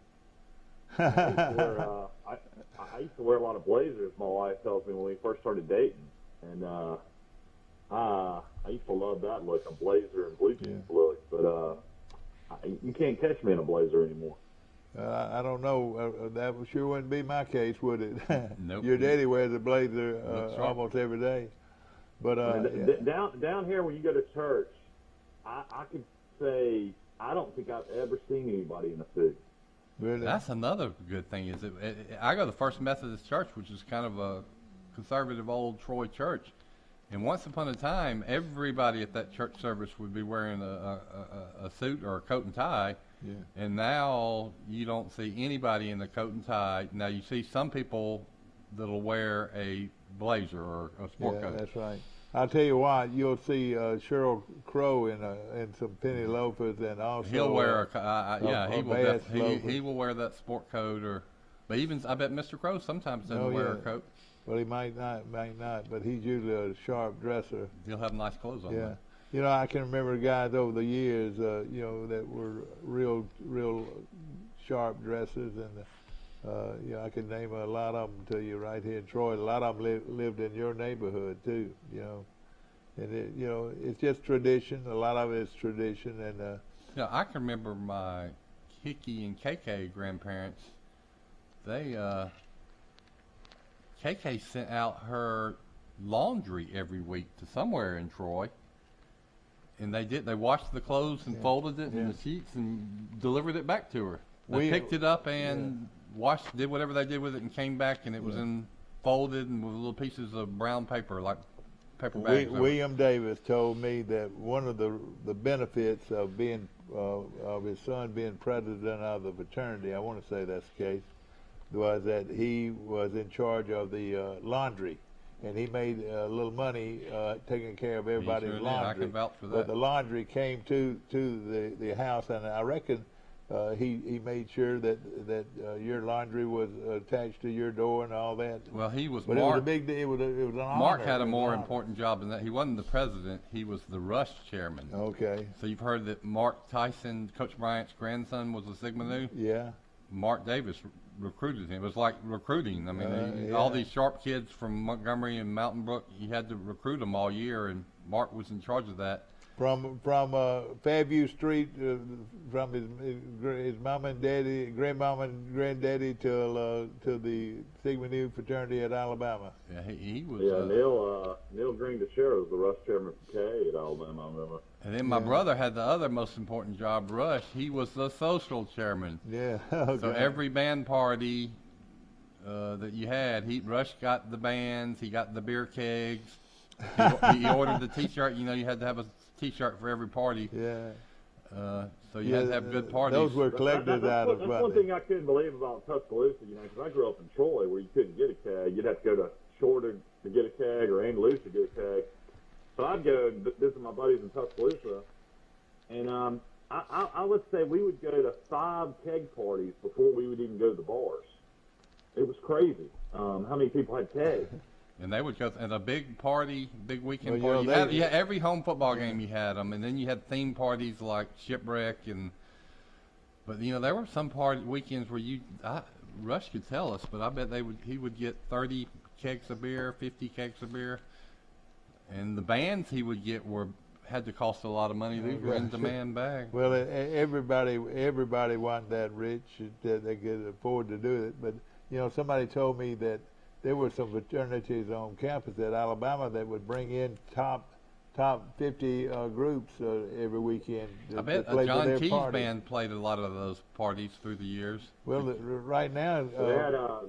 I used to wear a lot of blazers, my wife tells me, when we first started dating. And I used to love that look, a blazer and blue jeans look. But you can't catch me in a blazer anymore. I don't know. That sure wouldn't be my case, would it? Nope. Your daddy wears a blazer almost every day. But down here, when you go to church, I could say I don't think I've ever seen anybody in a suit. Really? That's another good thing. Is I go to the First Methodist Church, which is kind of a conservative old Troy church, and once upon a time, everybody at that church service would be wearing a suit or a coat and tie. Yeah. And now you don't see anybody in a coat and tie. Now you see some people that'll wear a blazer or a sport coat. Yeah, that's right. I'll tell you what, you'll see Sheryl Crow in some penny loafers, and also he'll wear he will wear that sport coat, but even I bet Mr. Crow sometimes doesn't wear a coat. Well, he might not, but he's usually a sharp dresser. He'll have nice clothes on. Yeah. You know, I can remember guys over the years, you know, that were real sharp dressers, and you know, I can name a lot of them to you right here in Troy. A lot of them lived in your neighborhood too, you know, and it, you know, it's just tradition. A lot of it is tradition, and yeah, I can remember my Hickey and KK grandparents. They KK sent out her laundry every week to somewhere in Troy. And they washed the clothes and folded it in the sheets and delivered it back to her. They picked it up and did whatever they did with it, and came back, and it was folded and with little pieces of brown paper, like paper bags. William Davis told me that one of the benefits of being of his son being president of the fraternity, I want to say that's the case, was that he was in charge of the laundry. And he made a little money taking care of everybody's laundry. I can vouch for that. But the laundry came to the house, and I reckon he made sure that your laundry was attached to your door and all that. Well, he was. But Mark, it was a big. It was an honor. Mark had a more important job than that. He wasn't the president. He was the Rush chairman. Okay. So you've heard that Mark Tyson, Coach Bryant's grandson, was a Sigma Nu. Yeah. Mark Davis recruited him. It was like recruiting. I mean, all these sharp kids from Montgomery and Mountain Brook, you had to recruit them all year, and Mark was in charge of that. From Fairview Street, from his mom and daddy, grandmom and granddaddy to the Sigma Nu fraternity at Alabama. Yeah, he was. Yeah, Neil Green DeShera was the Rush chairman for K at Alabama, I remember. And then my brother had the other most important job, Rush. He was the social chairman. Yeah. So every band party that you had, Rush got the bands, he got the beer kegs, he ordered the T-shirt. You know, you had to have a T-shirt for every party. Yeah. So you had to have good parties. Those were collectors out of That's one thing I couldn't believe about Tuscaloosa, you know, because I grew up in Troy where you couldn't get a keg. You'd have to go to Shore to get a keg or Andalusia to get a keg. So I'd go and visit my buddies in Tuscaloosa, and I would say we would go to 5 keg parties before we would even go to the bars. It was crazy how many people had kegs. And they would go at a big party, big weekend Well, party. You had every home football game you had them, and then you had theme parties like Shipwreck but you know there were some weekends where Rush could tell us, but I bet he would get 30 kegs of beer, 50 kegs of beer, and the bands he would get had to cost a lot of money. These were in demand bags. Well, everybody wasn't that rich that they could afford to do it, but you know somebody told me that there were some fraternities on campus at Alabama that would bring in top 50 groups every weekend. I bet a John Key's band played a lot of those parties through the years. Well, right now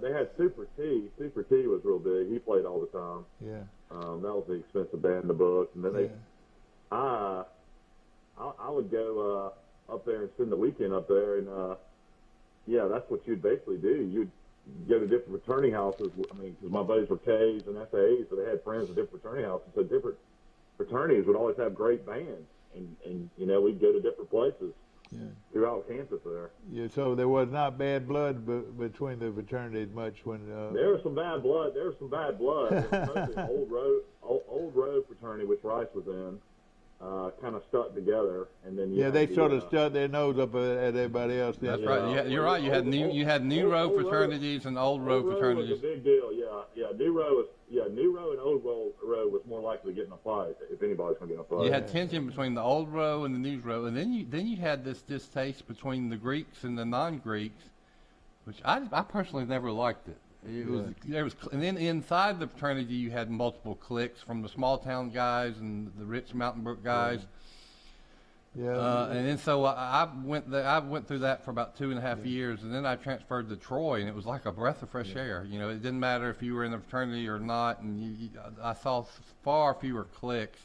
they had Super T. Super T was real big. He played all the time. Yeah. That was the expensive band in the book, and then I would go up there and spend the weekend up there, and that's what you'd basically do. You'd go to different fraternity houses. I mean, because my buddies were Ks and SAs, so they had friends at different fraternity houses. So different fraternities would always have great bands, and you know, we'd go to different places throughout campus there. Yeah, so there was not bad blood between the fraternities much when. There was some bad blood. There was mostly old road fraternity, which Rice was in. Kind of stuck together, and then they sort of stuck their nose up at everybody else. That's right. Yeah, you're right. You had new row fraternities and old row fraternities. Was a big deal. New row and old row was more likely to get in a fight if anybody's going to get in a fight. You had tension between the old row and the new row, and then you had this distaste between the Greeks and the non-Greeks, which I personally never liked it. And then inside the fraternity you had multiple cliques from the small town guys and the rich Mountain Brook guys. And then so I went through that for about 2.5 years, and then I transferred to Troy, and it was like a breath of fresh air. You know, it didn't matter if you were in the fraternity or not, and I saw far fewer cliques.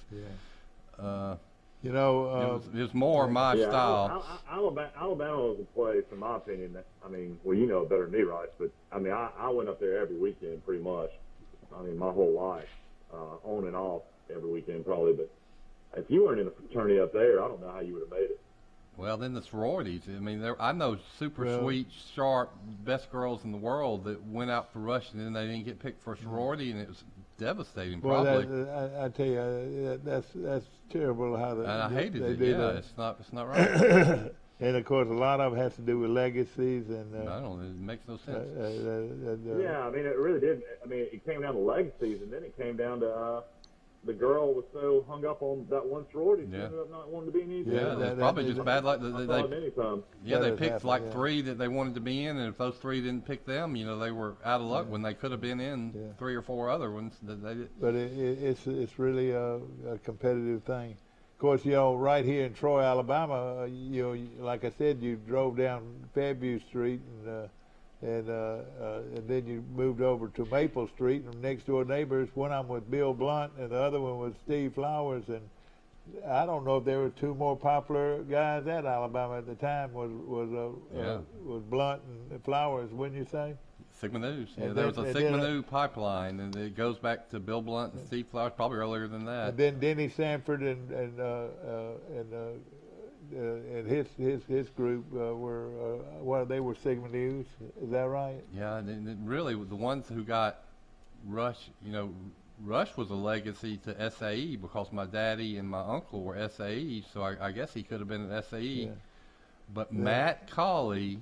You know, it was more my style. Alabama was a place, in my opinion, that, I mean, well, you know it better than me, Rice, but I mean, I went up there every weekend pretty much. I mean, my whole life, on and off every weekend probably. But if you weren't in a fraternity up there, I don't know how you would have made it. Well, then the sororities. I mean, I know super sweet, sharp, best girls in the world that went out for rush and then they didn't get picked for a sorority, and it was devastating. Probably. I tell you, that's terrible how and I hated it. Yeah, that. It's not right. And of course, a lot of it has to do with legacies, and I don't. It makes no sense. Yeah, I mean, it really did. I mean, it came down to legacies, and then it came down to the girl was so hung up on that one sorority, she ended up not wanting to be in either. Yeah, it's probably just bad luck. They picked like yeah. 3 that they wanted to be in, and if those 3 didn't pick them, you know, they were out of luck when they could have been in 3 or 4 other ones that they did. But it's really a competitive thing. Of course, you know, right here in Troy, Alabama, you know, like I said, you drove down Fairview Street, and then you moved over to Maple Street, and next door neighbors, one of them was Bill Blunt, and the other one was Steve Flowers, and I don't know if there were 2 more popular guys at Alabama at the time. Was Blunt and Flowers, wouldn't you say? Sigma News. Yeah, there was a Sigma News pipeline, and it goes back to Bill Blunt and Steve Flowers, probably earlier than that. And then Denny Sanford and his group they were Sigma News. Is that right? Yeah, and really the ones who got Rush, you know, Rush was a legacy to SAE because my daddy and my uncle were SAE, so I guess he could have been an SAE. Yeah. But Matt Colley,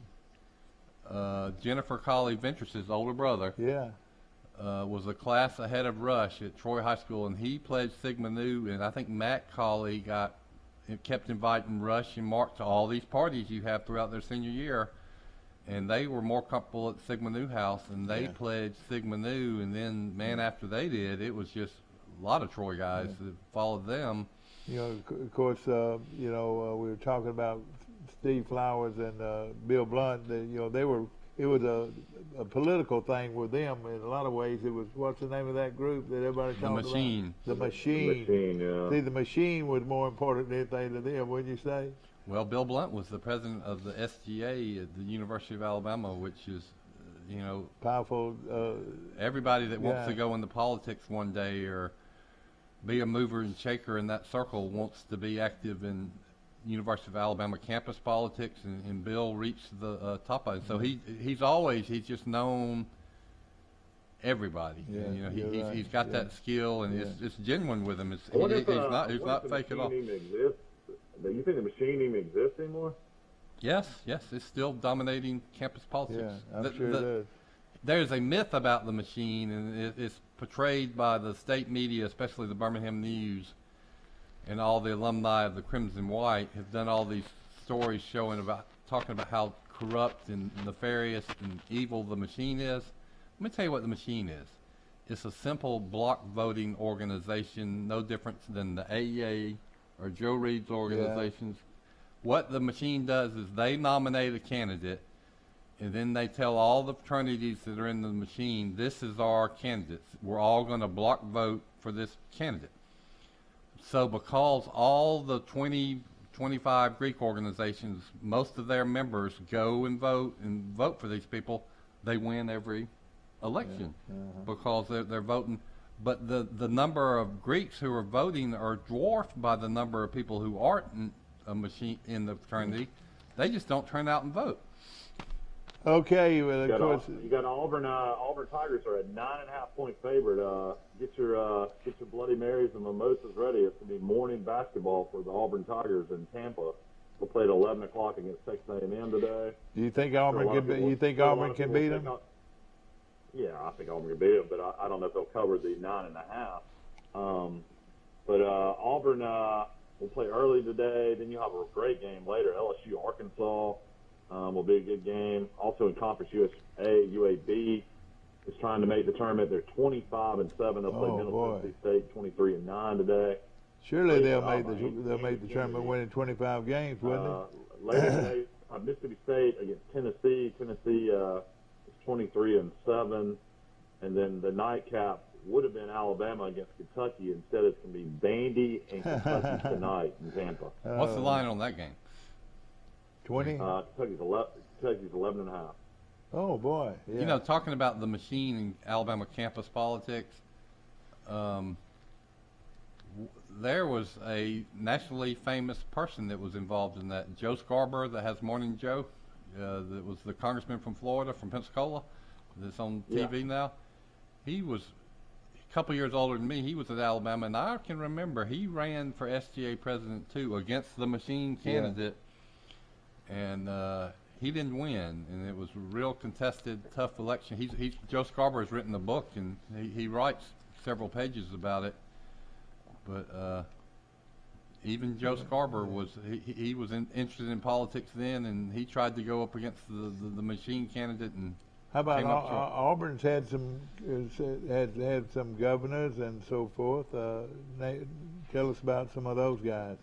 Jennifer Colley Ventress's older brother, was a class ahead of Rush at Troy High School, and he pledged Sigma Nu, and I think Matt Colley kept inviting Rush and Mark to all these parties you have throughout their senior year, and they were more comfortable at Sigma Nu House, and they pledged Sigma Nu, and then, man, after they did, it was just a lot of Troy guys that followed them. You know, of course, we were talking about Steve Flowers and Bill Blunt. It was a political thing with them in a lot of ways. It was, what's the name of that group that everybody talked about? The Machine. The Machine. The Machine, yeah. See, the Machine was more important than anything to them, wouldn't you say? Well, Bill Blunt was the president of the SGA at the University of Alabama, which is, you know, powerful. Everybody that wants to go into politics one day or be a mover and shaker in that circle wants to be active in University of Alabama campus politics, and Bill reached the top of it. So he's just known everybody. Yeah, you know, he's got that skill, and it's genuine with him. He's not fake at all. Do you think the Machine even exists anymore? Yes, it's still dominating campus politics. Yeah, I'm sure it is. There's a myth about the Machine, and it's portrayed by the state media, especially the Birmingham News, and all the alumni of the Crimson White have done all these stories talking about how corrupt and nefarious and evil the Machine is. Let me tell you what the Machine is. It's a simple block voting organization, no different than the AEA or Joe Reed's organizations. What the Machine does is they nominate a candidate, and then they tell all the fraternities that are in the Machine, this is our candidates. We're all going to block vote for this candidate. So because all the 25 Greek organizations, most of their members go and vote for these people, they win every election because they're voting. But the number of Greeks who are voting are dwarfed by the number of people who aren't in the fraternity. They just don't turn out and vote. Okay, well, of course. You got Auburn. Auburn Tigers are a 9.5-point favorite. Get your Bloody Marys and mimosas ready. It's gonna be morning basketball for the Auburn Tigers in Tampa. We'll play at 11 o'clock against Texas A&M today. Do you think Auburn can beat them? Yeah, I think Auburn can beat them, but I don't know if they'll cover the 9.5. But Auburn will play early today. Then you'll have a great game later. LSU Arkansas. Will be a good game. Also in Conference USA, UAB is trying to make the tournament. They're 25-7. They'll play Middle Tennessee State 23-9 today. Surely they'll make the tournament, winning 25 games, wouldn't they? Later today, Mississippi State against Tennessee. Tennessee is 23-7, and then the nightcap would have been Alabama against Kentucky. Instead, it's going to be Vandy and Kentucky tonight in Tampa. What's the line on that game? 20? Kentucky's 11.5. Oh, boy. Yeah. You know, talking about the Machine in Alabama campus politics, there was a nationally famous person that was involved in that. Joe Scarborough, that has Morning Joe, that was the congressman from Florida, from Pensacola, that's on TV now. He was a couple years older than me. He was at Alabama, and I can remember he ran for SGA president too against the machine candidate, and he didn't win, and it was a real contested, tough election. Joe Scarborough's written a book, and he writes several pages about it. But even Joe Scarborough was interested in politics then, and he tried to go up against the machine candidate. And how about Auburn's had some had some governors and so forth. Tell us about some of those guys.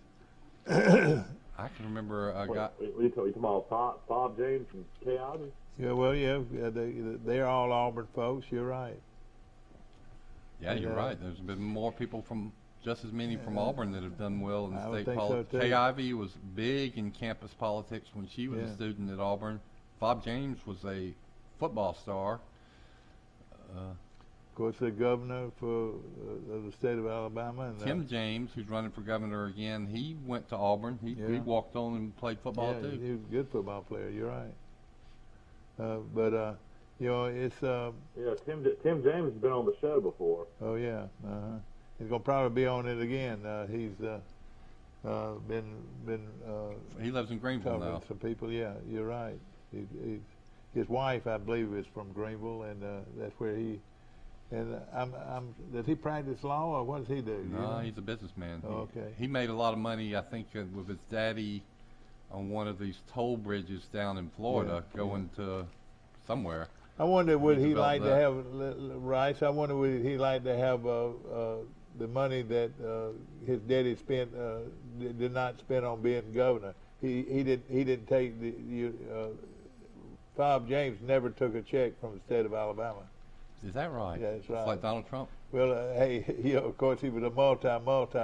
I can remember a guy. What are you talking about? Bob James and Kay Ivey? Yeah, well, they're all Auburn folks. You're right. Yeah, you're right. There's been more people just as many from Auburn that have done well in state politics. So Kay Ivey was big in campus politics when she was a student at Auburn. Bob James was a football star. Of course, the governor for the state of Alabama. And Tim James, who's running for governor again, he went to Auburn. He walked on and played football too. He was a good football player. You're right. But it's Tim James has been on the show before. Oh yeah. He's gonna probably be on it again. He's been. He lives in Greenville now. Some people. Yeah, you're right. His wife, I believe, is from Greenville, and that's where he. And does he practice law, or what does he do? No, he's a businessman. Oh, okay. He made a lot of money, I think, with his daddy on one of these toll bridges down in Florida, going to somewhere. I wonder would he like to have rights? I wonder would he like to have the money that his daddy spent did not spend on being governor. He didn't take Bob James never took a check from the state of Alabama. Is that right? Yeah, that's right. It's like Donald Trump. Well, hey, of course he was a multi.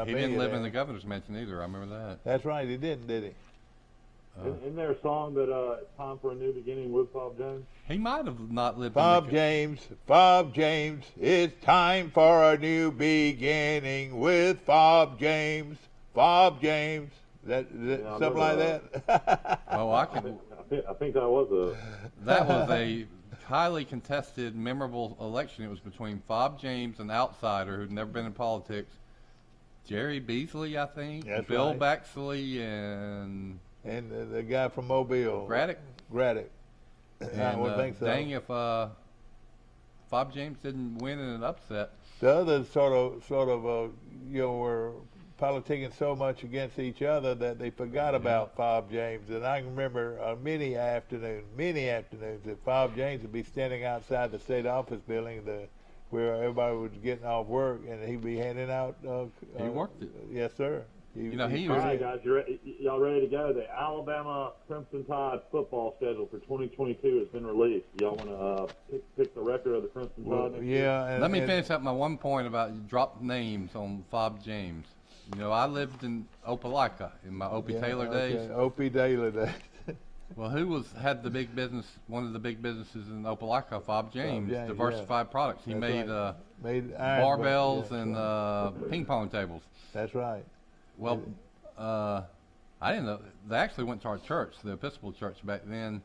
He didn't live in the governor's mansion either. I remember that. That's right. He didn't, did he? Isn't there a song that it's time for a new beginning with Bob James? He might have not lived. Bob James, it's time for a new beginning with Bob James. Bob James. Something like that. Oh, I think that was a highly contested, memorable election. It was between Bob James, an outsider who'd never been in politics, Jerry Beasley, I think, that's Bill right. Baxley, and the guy from Mobile, Braddock. And I would think so. Dang if Bob James didn't win in an upset. The others sort of were politicking so much against each other that they forgot about Bob James. And I can remember many afternoons that Bob James would be standing outside the state office building where everybody was getting off work, and he'd be handing out. He worked it. Yes, sir. He was. All right, guys, y'all ready to go? The Alabama Crimson Tide football schedule for 2022 has been released. Y'all want to pick the record of the Crimson Tide? Yeah. Let me finish up my one point about you dropped names on Bob James. I lived in Opelika in my Opie Taylor days. Opie Taylor days. Well, who had the big business? One of the big businesses in Opelika, Bob James, Diversified Products. He made barbells and ping pong tables. That's right. Well, I didn't know. They actually went to our church, the Episcopal Church back then.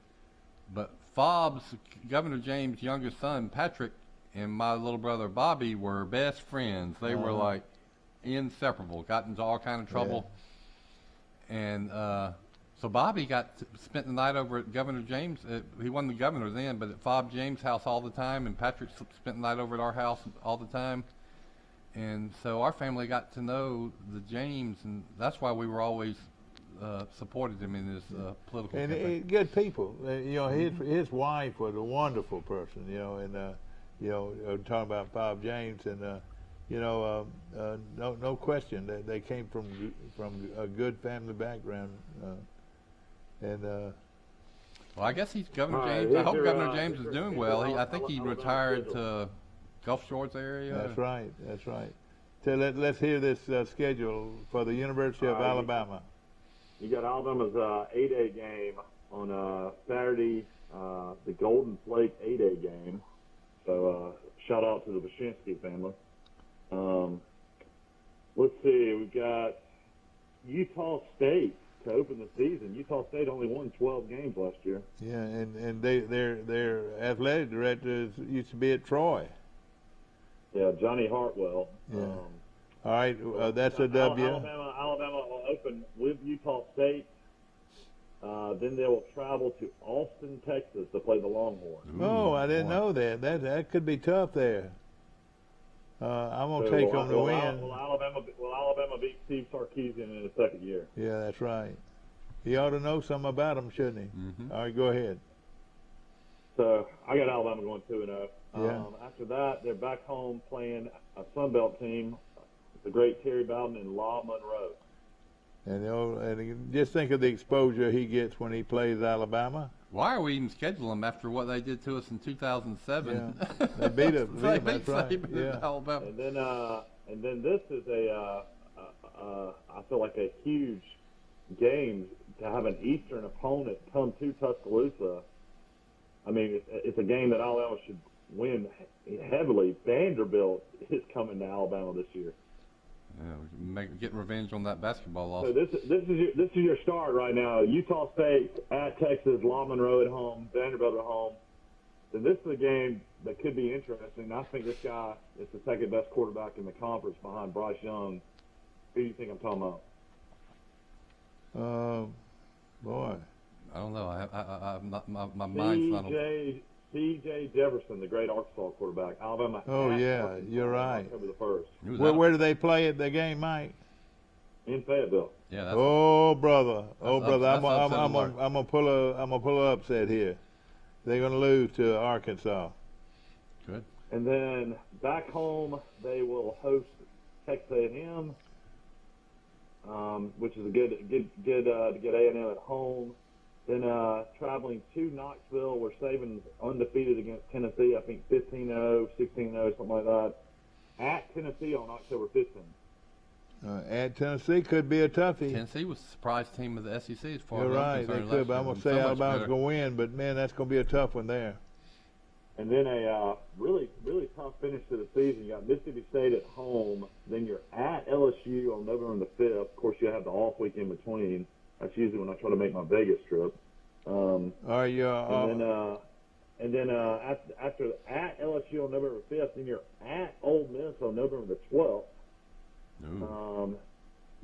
But Governor James' youngest son, Patrick, and my little brother, Bobby, were best friends. They were like inseparable, got into all kind of trouble. And so Bobby spent the night over at Governor James. He wasn't the governor then, but at Bob James' house all the time, and Patrick spent the night over at our house all the time. And so our family got to know the James, and that's why we were always supported him in his political campaign. And good people. His wife was a wonderful person, talking about Bob James, and no question that they came from a good family background, well, I guess he's Governor James. I hope Governor James is doing well. I think he retired to Gulf Shores area. That's right. So let's hear this schedule for the University of Alabama. You got Alabama's 8A game on Saturday, the Golden Flake 8A game. So shout out to the Bashinsky family. Let's see. We've got Utah State to open the season. Utah State only won 12 games last year. Yeah, and their athletic director used to be at Troy. Yeah, Johnny Hartwell. Yeah. All right, that's a W. Alabama will open with Utah State. Then they will travel to Austin, Texas to play the Longhorns. Oh, I didn't know that. That could be tough there. I'm going to take them to win. Will Alabama beat Steve Sarkisian in his second year? Yeah, that's right. He ought to know something about them, shouldn't he? Mm-hmm. All right, go ahead. So I got Alabama going 2-0. Yeah. After that, they're back home playing a Sun Belt team, the great Terry Bowden and La Monroe. And just think of the exposure he gets when he plays Alabama. Why are we even scheduling them after what they did to us in 2007? Yeah. They beat us. They that's right. beat Alabama. And then this is I feel like a huge game to have an Eastern opponent come to Tuscaloosa. I mean, it's a game that Alabama should win heavily. Vanderbilt is coming to Alabama this year. Yeah, get revenge on that basketball loss. So this is your start right now. Utah State at Texas, La Monroe at home, Vanderbilt at home. Then this is a game that could be interesting. I think this guy is the second best quarterback in the conference behind Bryce Young. Who do you think I'm talking about? Boy, I don't know. My mind's not on. C.J. Jefferson, the great Arkansas quarterback. Alabama. Oh, yeah, you're right. October the 1st. Where do they play at the game, Mike? In Fayetteville. Yeah. Brother. I'm gonna pull a upset here. They're gonna lose to Arkansas. Good. And then back home, they will host Texas A&M, which is a good to get A&M at home. Then traveling to Knoxville, where Saban's undefeated against Tennessee. I think 15-0, 16-0, something like that. At Tennessee on October 15th. At Tennessee could be a toughie. Tennessee was the surprise team of the SEC as far You're as I'm right, they concerned. could, but I'm going to say Alabama's going to win, but, man, that's going to be a tough one there. And then a really, really tough finish to the season. You got Mississippi State at home. Then you're at LSU on November the 5th. Of course, you have the off week in between. That's usually when I try to make my Vegas trip. And then after at LSU on November 5th, then you're at Ole Miss on November the 12th.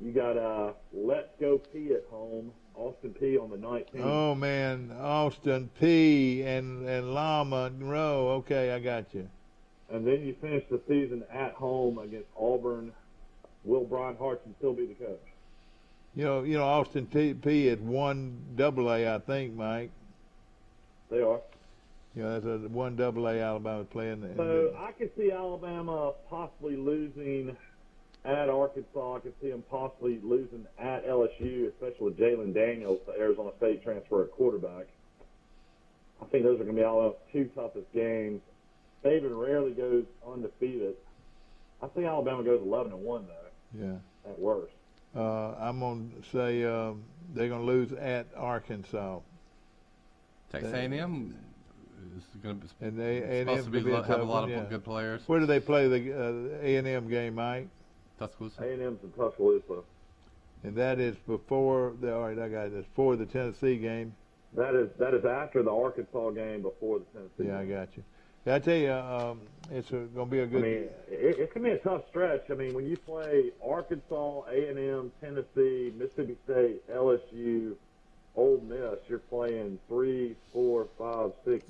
You got Let's Go P at home, Austin P on the 19th. Oh man, Austin P and La Monroe. Okay, I got you. And then you finish the season at home against Auburn. Will Brian Hartson still be the coach? You know, Austin P at 1AA, I think, Mike. They are. Yeah, that's a 1AA Alabama playing. So I could see Alabama possibly losing at Arkansas. I could see them possibly losing at LSU, especially with Jalen Daniels, the Arizona State transfer at quarterback. I think those are going to be Alabama's two toughest games. Saban rarely goes undefeated. I think Alabama goes 11-1 though. Yeah. At worst. I'm going to say they're going to lose at Arkansas. Texas A&M is going to have a lot of good players. Where do they play the A&M game, Mike? Tuscaloosa. A&M's in Tuscaloosa. And that is before before the Tennessee game. That is after the Arkansas game, before the Tennessee game. I got you. Yeah, I tell you, it's going to be a good. I mean, it's going to be a tough stretch. I mean, when you play Arkansas, A&M, Tennessee, Mississippi State, LSU, Ole Miss, you're playing 3, 4, 5, 6,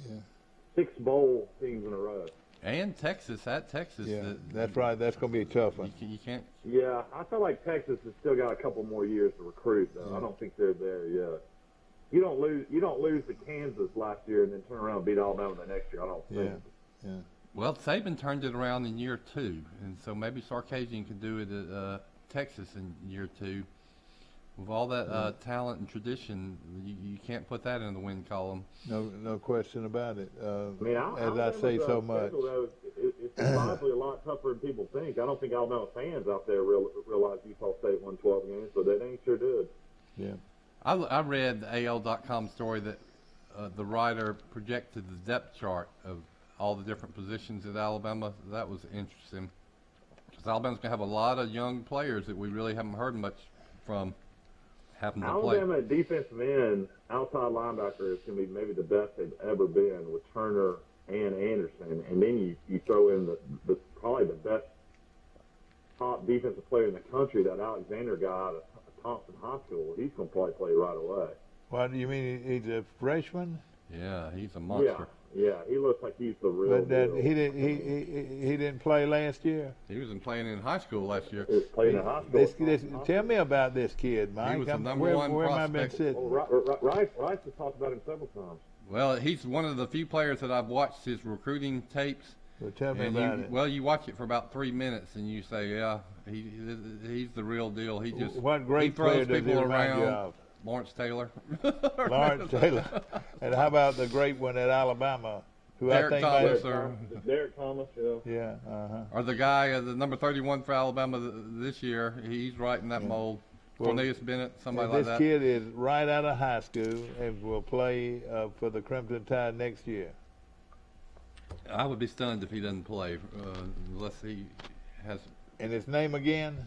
6 bowl teams in a row. And Texas, at Texas. Yeah, that's right. That's going to be a tough one. You can't. Yeah, I feel like Texas has still got a couple more years to recruit, though. I don't think they're there yet. You don't lose to Kansas last year and then turn around and beat Alabama the next year. I don't think. Yeah. Well, Saban turned it around in year 2, and so maybe Sarkisian can do it at Texas in year 2. With all that talent and tradition, you can't put that in the win column. No question about it. I mean, I say so much. Though, it's probably a lot tougher than people think. I don't think Alabama fans out there realize Utah State won 12 games, but they sure did. Yeah. I read the AL.com story that the writer projected the depth chart of all the different positions at Alabama. That was interesting. Because Alabama's going to have a lot of young players that we really haven't heard much from having to play. Alabama defensive end, outside linebacker is going to be maybe the best they've ever been with Turner and Anderson. And then you throw in the probably the best top defensive player in the country, that Alexander guy out of Thompson High School. He's going to probably play right away. What do you mean? He's a freshman? Yeah, he's a monster. Yeah, he looks like he's the real deal. He didn't play last year. He was playing in high school last year. He was playing in high school. Tell me about this kid, Mike. He was the number one where prospect. Am I been sitting? Well, Rice has talked about him several times. Well, he's one of the few players that I've watched his recruiting tapes. Well, tell me about it. Well, you watch it for about 3 minutes and you say, yeah, he's the real deal. He just what great player does he remind you of? Lawrence Taylor. Lawrence Taylor. And how about the great one at Alabama? Derek Thomas. Derek Thomas, yeah. Or the guy, the number 31 for Alabama this year. He's right in that mold. Cornelius Bennett, somebody like that. This kid is right out of high school and will play for the Crimson Tide next year. I would be stunned if he doesn't play, unless he has. And his name again?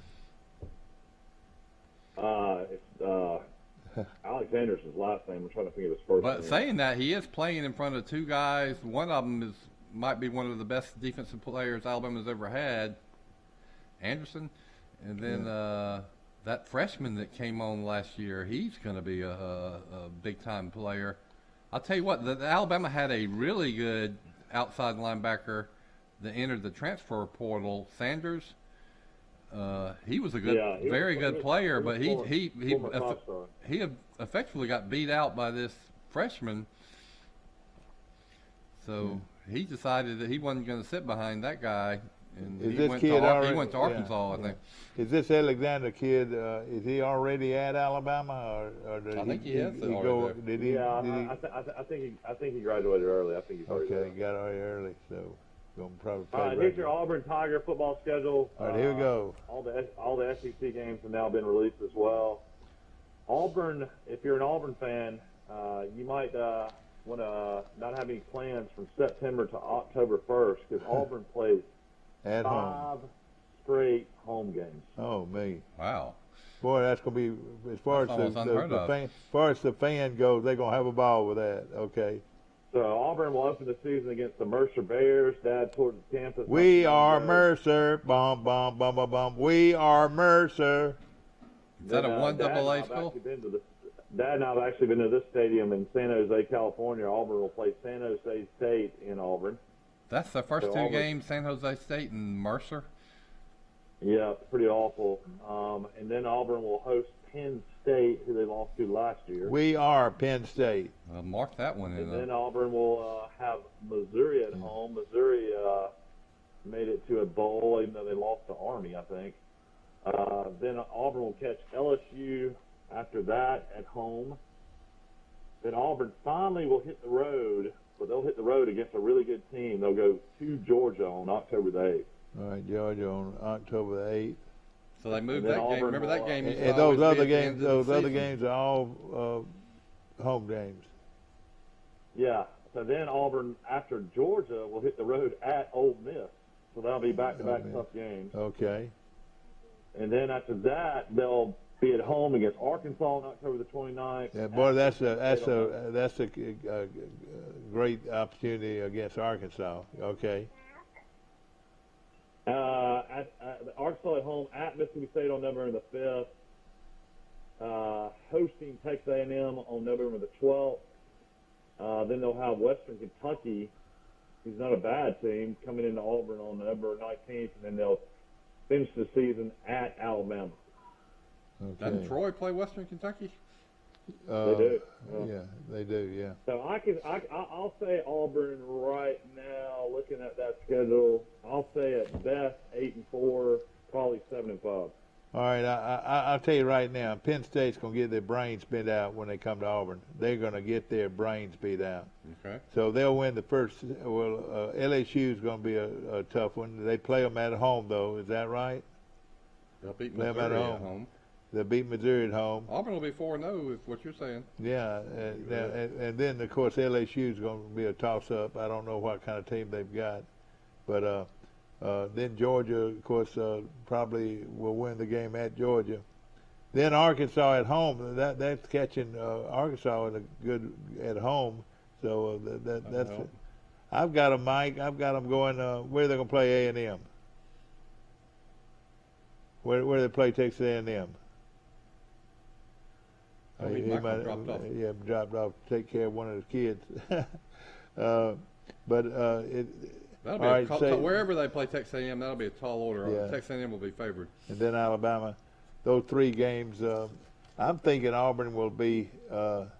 It's Alexander's his last name. I'm trying to think of his first name. But saying that, he is playing in front of two guys. One of them might be one of the best defensive players Alabama's ever had, Anderson. And then that freshman that came on last year, he's going to be a big-time player. I'll tell you what, the Alabama had a really good outside linebacker that entered the transfer portal, Sanders. He was a good, very good player, but he effectively got beat out by this freshman. So he decided that he wasn't going to sit behind that guy, and he went to Arkansas, I think. Is this Alexander kid? Is he already at Alabama, or did I think he is. I think he graduated early. I think he's already he got out early, so. Probably all right, here's your Auburn Tiger football schedule. All right, here we go. All the SEC games have now been released as well. Auburn, if you're an Auburn fan, you might want to not have any plans from September to October 1st because Auburn plays at 5 home. Straight home games. Oh, me. Wow. Boy, that's going to be, as far as the fan goes, they're going to have a ball with that, okay? So Auburn will open the season against the Mercer Bears. Dad towards campus. We are Mercer. Bum, bum, bum, bum, bum. We are Mercer. Is that a 1AA school? Dad and I have actually been to this stadium in San Jose, California. Auburn will play San Jose State in Auburn. That's the first two games, San Jose State and Mercer? Yeah, it's pretty awful. And then Auburn will host Penn State, who they lost to last year. We are Penn State. Mark that one in. And then Auburn will have Missouri at home. Missouri made it to a bowl, even though they lost to Army, I think. Then Auburn will catch LSU after that at home. Then Auburn finally will hit the road, but they'll hit the road against a really good team. They'll go to Georgia on October the 8th. All right, Georgia on October the 8th. So they moved that game. Remember that game? And those other games are all home games. Yeah. So then Auburn, after Georgia, will hit the road at Ole Miss. So that'll be back-to-back tough games. Okay. And then after that, they'll be at home against Arkansas on October the 29th. Yeah, boy, that's a great opportunity against Arkansas. Okay. Arkansas at home at Mississippi State on November the 5th. Hosting Texas A&M on November the 12th. Then they'll have Western Kentucky, who's not a bad team, coming into Auburn on November 19th, and then they'll finish the season at Alabama. Okay. Doesn't Troy play Western Kentucky? They do. Yeah, they do. Yeah. So I'll say Auburn right now. Looking at that schedule, I'll say at best 8-4, probably 7-5. All right, I'll tell you right now, Penn State's going to get their brains beat out when they come to Auburn. They're going to get their brains beat out. Okay. So they'll win the first. Well, LSU's going to be a tough one. They play them at home, though. Is that right? They'll beat Missouri at home. They'll beat Missouri at home. Auburn will be 4-0, if what you're saying. Yeah, and then, of course, LSU's going to be a toss-up. I don't know what kind of team they've got. But Then Georgia, of course, probably will win the game at Georgia. Then Arkansas at home. That's catching Arkansas in a good at home. So that's. I've got them, Mike. I've got them going. Where they're going to play A&M? Where they play Texas A&M? He might, dropped off. Yeah, dropped off to take care of one of his kids. That'll be wherever they play Texas A&M, that'll be a tall order. Yeah. Texas A&M will be favored. And then Alabama. Those 3 games, I'm thinking Auburn will be 9-2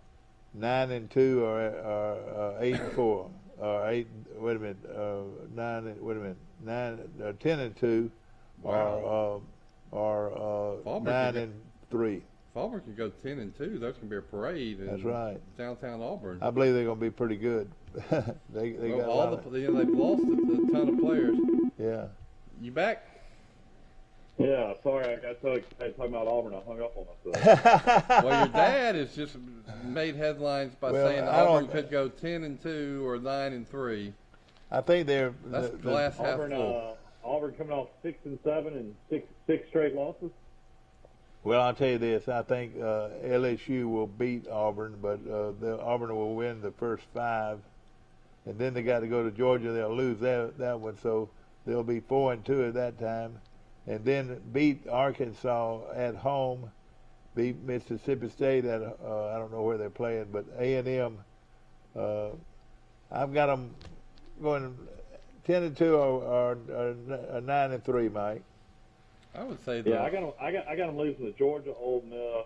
or 8-4 or 8. Wait a minute, 10-2 Wow. or 9-3. If Auburn can go 10-2, there's going to be a parade. That's right. Downtown Auburn. I believe they're going to be pretty good. they got they've lost a ton of players. Yeah. You back? Yeah, sorry, I got so excited talking about Auburn, I hung up on myself. Well, your dad has just made headlines by saying Auburn could go 10-2 or 9-3. I think that's glass half full. Auburn coming off 6-7 and six straight losses. Well, I'll tell you this. I think LSU will beat Auburn, but Auburn will win the first 5, and then they got to go to Georgia. They'll lose that one, so they'll be 4-2 at that time, and then beat Arkansas at home, beat Mississippi State at I don't know where they're playing, but A&M. I've got them going 10-2 or 9-3, Mike. I would say that. Yeah, I got them losing to Georgia, Ole Miss,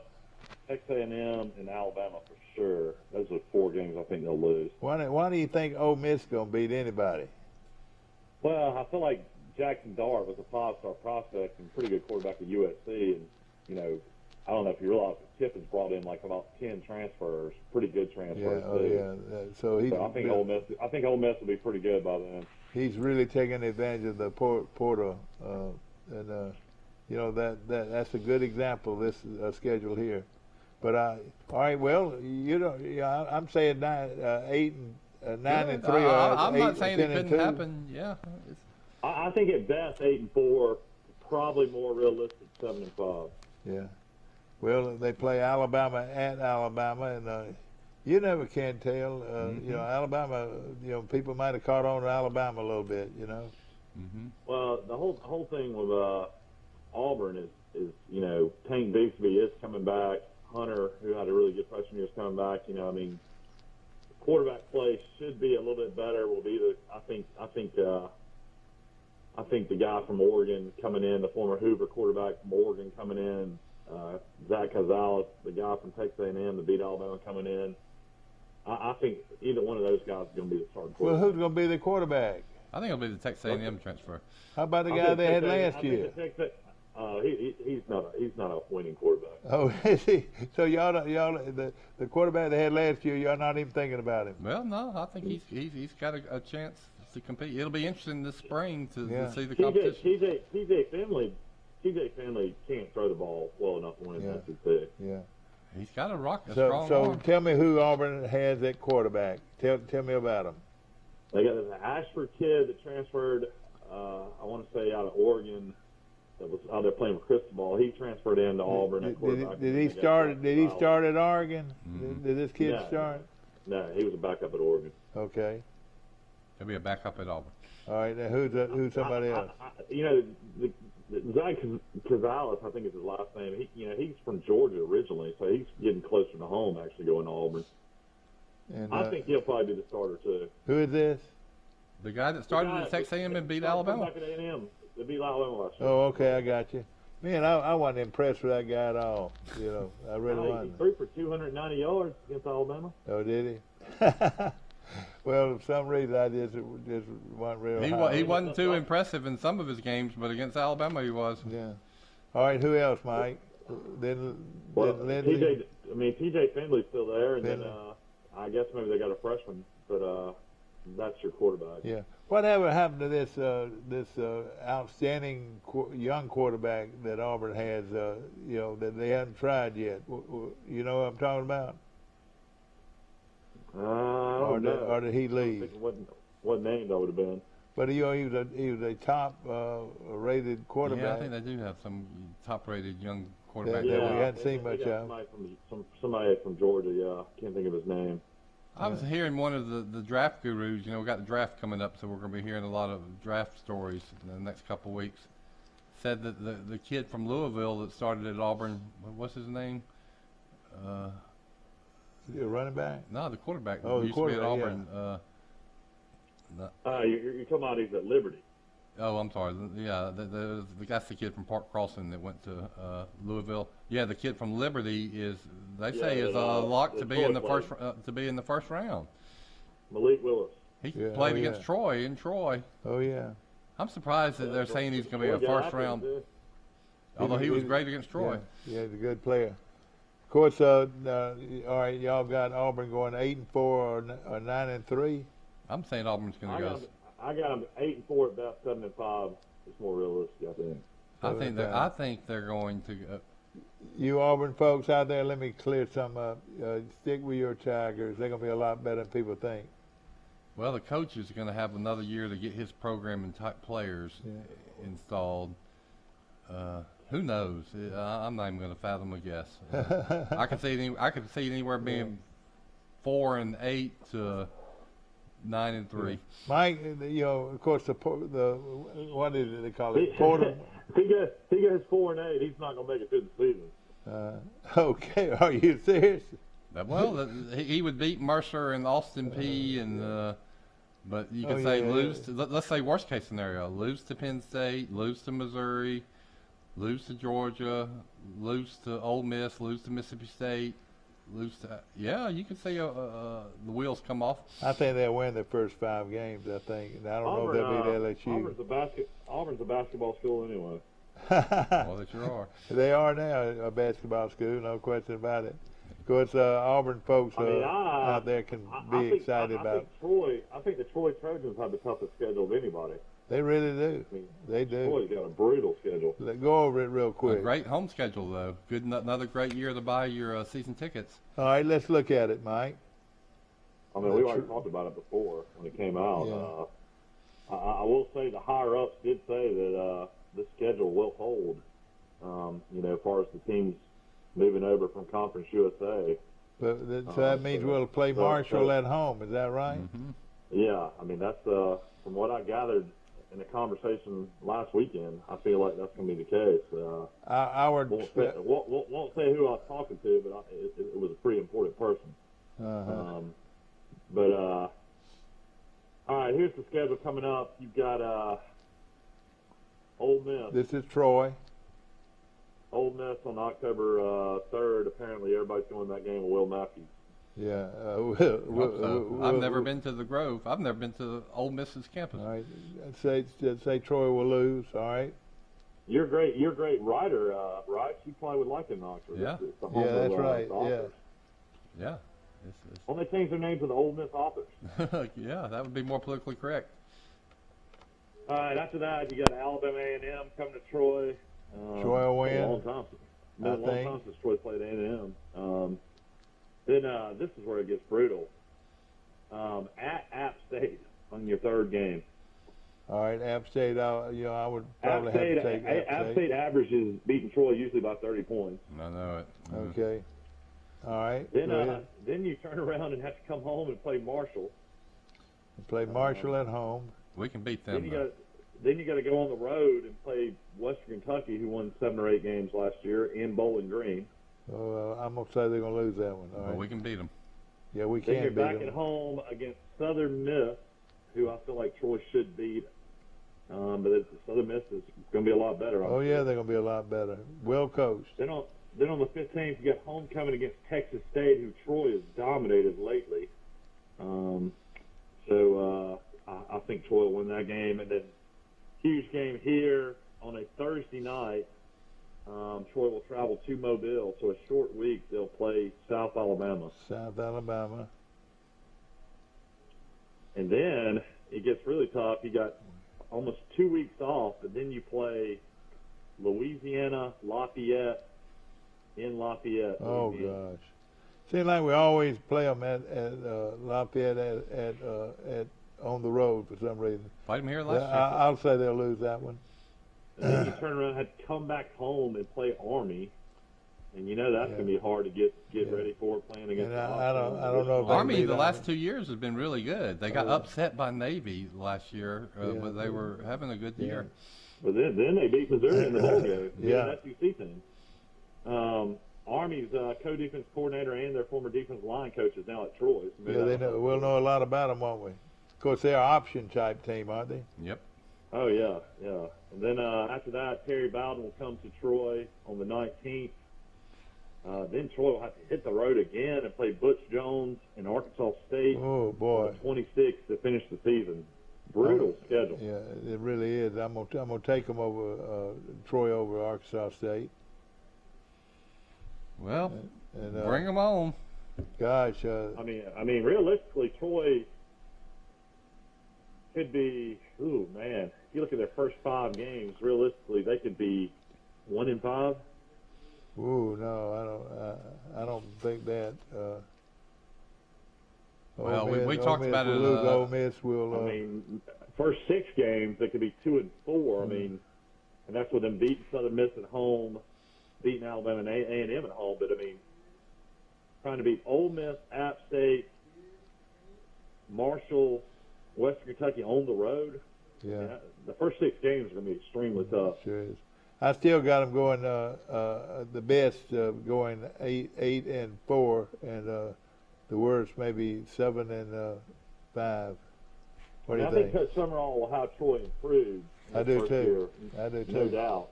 Texas A&M, and Alabama for sure. Those are 4 games I think they'll lose. Why do you think Ole Miss is going to beat anybody? Well, I feel like Jackson Dart was a 5-star prospect and pretty good quarterback at USC, and I don't know if you realize that Kiffin's brought in like about 10 transfers, pretty good transfers too. Yeah. So I think Ole Miss will be pretty good by then. He's really taking advantage of the portal, and that's a good example of this schedule here. But all right, well, I'm saying 9-3. I'm not saying it couldn't happen. Yeah. I think at best 8-4, probably more realistic 7-5. Yeah. Well, they play Alabama at Alabama, and you never can tell. Alabama. People might have caught on to Alabama a little bit. Mm-hmm. Well, the whole thing with Auburn is Tank Bigsby is coming back. Hunter, who had a really good freshman year, is coming back. Quarterback play should be a little bit better. Will be I think the guy from Oregon coming in, the former Hoover quarterback from Oregon coming in, Zach Gonzalez, the guy from Texas A&M that beat Alabama coming in. I think either one of those guys is going to be the starting quarterback. Well, who's going to be the quarterback? I think it'll be the Texas A&M transfer. How about the guy they had last year? He's not a winning quarterback. Oh, is he? So the quarterback they had last year, y'all not even thinking about him? Well, no, I think he's got a chance to compete. It'll be interesting this spring to see the competition. TJ Finley can't throw the ball well enough to win an SEC. Yeah. He's got a strong So arm. tell me who Auburn has at quarterback. Tell me about him. They got an Ashford kid that transferred, I want to say out of Oregon, that was out there playing with Cristobal. He transferred into Auburn at quarterback. Did he start at Oregon? Mm-hmm. Did this kid start? No, he was a backup at Oregon. Okay. He'll be a backup at Auburn. All right. Now who's somebody else? Zach Gonzalez, I think is his last name. He's from Georgia originally, so he's getting closer to home actually going to Auburn. And, I think he'll probably be the starter too. Who is this? The guy that started at Texas A&M and beat Alabama. Back at A&M, they beat Alabama last year. Oh, okay, I got you. Man, I wasn't impressed with that guy at all. I really wasn't. He threw for 290 yards against Alabama. Oh, did he? Well, for some reason I just wasn't real. He wasn't too impressive in some of his games, but against Alabama he was. Yeah. All right, who else, Mike? Then TJ Finley's still there, and then I guess maybe they got a freshman, but that's your quarterback. Yeah. Whatever happened to this outstanding young quarterback that Auburn has? That they haven't tried yet. You know what I'm talking about? I don't know. Or did he leave? What name that would have been? But he was a top rated quarterback. Yeah, I think they do have some top rated young quarterback. That we hadn't seen much of. Somebody from Georgia. Yeah, can't think of his name. I was hearing one of the draft gurus. You know, we got the draft coming up, so we're going to be hearing a lot of draft stories in the next couple of weeks. Said that the kid from Louisville that started at Auburn, what's his name? The running back? No, the quarterback. Oh, the used quarterback, to be at Auburn. You're talking about he's at Liberty. Oh, I'm sorry. Yeah, that's the kid from Park Crossing that went to Louisville. Yeah, the kid from Liberty is locked to be in the first round. Malik Willis. He played against Troy in Troy. Oh yeah. I'm surprised that they're saying he's going to be a first round. Although he was great against Troy. Yeah, he's a good player. Of course, all right, y'all got Auburn going 8-4 or 9-3. I'm saying Auburn's going to go. I got them 8-4 at best, 7-5. It's more realistic, I think. I think they're going to. You Auburn folks out there, let me clear something up. Stick with your Tigers. They're going to be a lot better than people think. Well, the coach is going to have another year to get his program and type players installed. Who knows? I'm not even going to fathom a guess. I could see anywhere being 4-8 to 9-3. Mike, of course, the what is it they call it? Porter. If he goes 4-8, he's not going to make it through the season. Okay, are you serious? Well, he would beat Mercer and Austin Peay and. But you could say lose to, let's say worst case scenario, lose to Penn State, lose to Missouri, lose to Georgia, lose to Ole Miss, lose to Mississippi State, lose to, you could say the wheels come off. I think they'll win their first 5 games, I think. And I don't know if they'll beat LSU. Auburn's a basketball school anyway. Well, they sure are. They are now a basketball school, no question about it. Of course, Auburn folks out there can be excited about it. I think the Troy Trojans have the toughest schedule of anybody. They really do. They do. Troy's got a brutal schedule. Let's go over it real quick. A great home schedule, though. Another great year to buy your season tickets. All right, let's look at it, Mike. I mean, we already talked about it before when it came out. Yeah. I will say the higher-ups did say that the schedule will hold, as far as the teams moving over from Conference USA. So that means we'll play Marshall at home. Is that right? Mm-hmm. Yeah. I mean, that's from what I gathered in the conversation last weekend, I feel like that's going to be the case. Won't say who I was talking to, but it was a pretty important person. All right, here's the schedule coming up. You've got Ole Miss. This is Troy. Ole Miss on October 3rd. Apparently, everybody's going to that game with Will Matthews. Yeah. I've never been to the Grove. I've never been to Ole Miss's campus. All right. Say Troy will lose. All right. You're a great writer, right? You probably would like it in Oxford. Yeah. That's right. Yeah. Well, they changed their name to the Ole Miss Authors. Yeah, that would be more politically correct. All right. After that, you got Alabama A&M coming to Troy. Troy will win. A long time since Troy played A&M. Then this is where it gets brutal. At App State on your third game. All right, App State. I would probably have to take App State averages beating Troy usually by 30 points. I know it. Okay. All right. Then you turn around and have to come home and play Marshall. Play Marshall at home. We can beat them. Then you got to go on the road and play Western Kentucky, who won 7 or 8 games last year in Bowling Green. I'm gonna say they're gonna lose that one. All right. We can beat them. Yeah, we can beat them. Then you're back at home against Southern Miss, who I feel like Troy should beat. But Southern Miss is going to be a lot better. Oh yeah, they're going to be a lot better. Well coached. Then on the 15th, you got homecoming against Texas State, who Troy has dominated lately. I think Troy will win that game, and then huge game here on a Thursday night. Troy will travel to Mobile, so a short week. They'll play South Alabama. And then it gets really tough. You got almost 2 weeks off, but then you play Louisiana, Lafayette, in Lafayette. Oh, gosh. Seems like we always play them at Lafayette at on the road for some reason. Played them here last year. I'll say they'll lose that one. And then you turn around and have to come back home and play Army. And that's going to be hard to get ready for playing against. And I don't know if Army the last 2 years has been really good. They got upset by Navy last year, but they were having a good year. But then they beat Missouri in the bowl game. Yeah. SEC team. Army's co-defense coordinator and their former defensive line coach is now at Troy. So we'll know a lot about them, won't we? Of course, they're an option type team, aren't they? Yep. Oh yeah. And then after that, Terry Bowden will come to Troy on the 19th. Then Troy will have to hit the road again and play Butch Jones and Arkansas State. Oh boy! On the 26th to finish the season. Brutal schedule. Yeah, it really is. I'm gonna take them over Troy over Arkansas State. Well, bring them on. Gosh. I mean, realistically, Troy could be. Ooh, man! If you look at their first 5 games, realistically, they could be 1-5. Ooh, no, I don't think that. Well, we talked about it. Ole Miss will. I mean, first 6 games they could be 2-4. I mean, and that's with them beating Southern Miss at home, beating Alabama and A&M at home. But I mean, trying to beat Ole Miss, App State, Marshall, Western Kentucky on the road. Yeah. The first 6 games are going to be extremely tough. Sure is. I still got them going the best going 8-4, and the worst maybe 7-5. What do you think? I think Coach Summerall will have Troy improved. I do too. I do too. No doubt.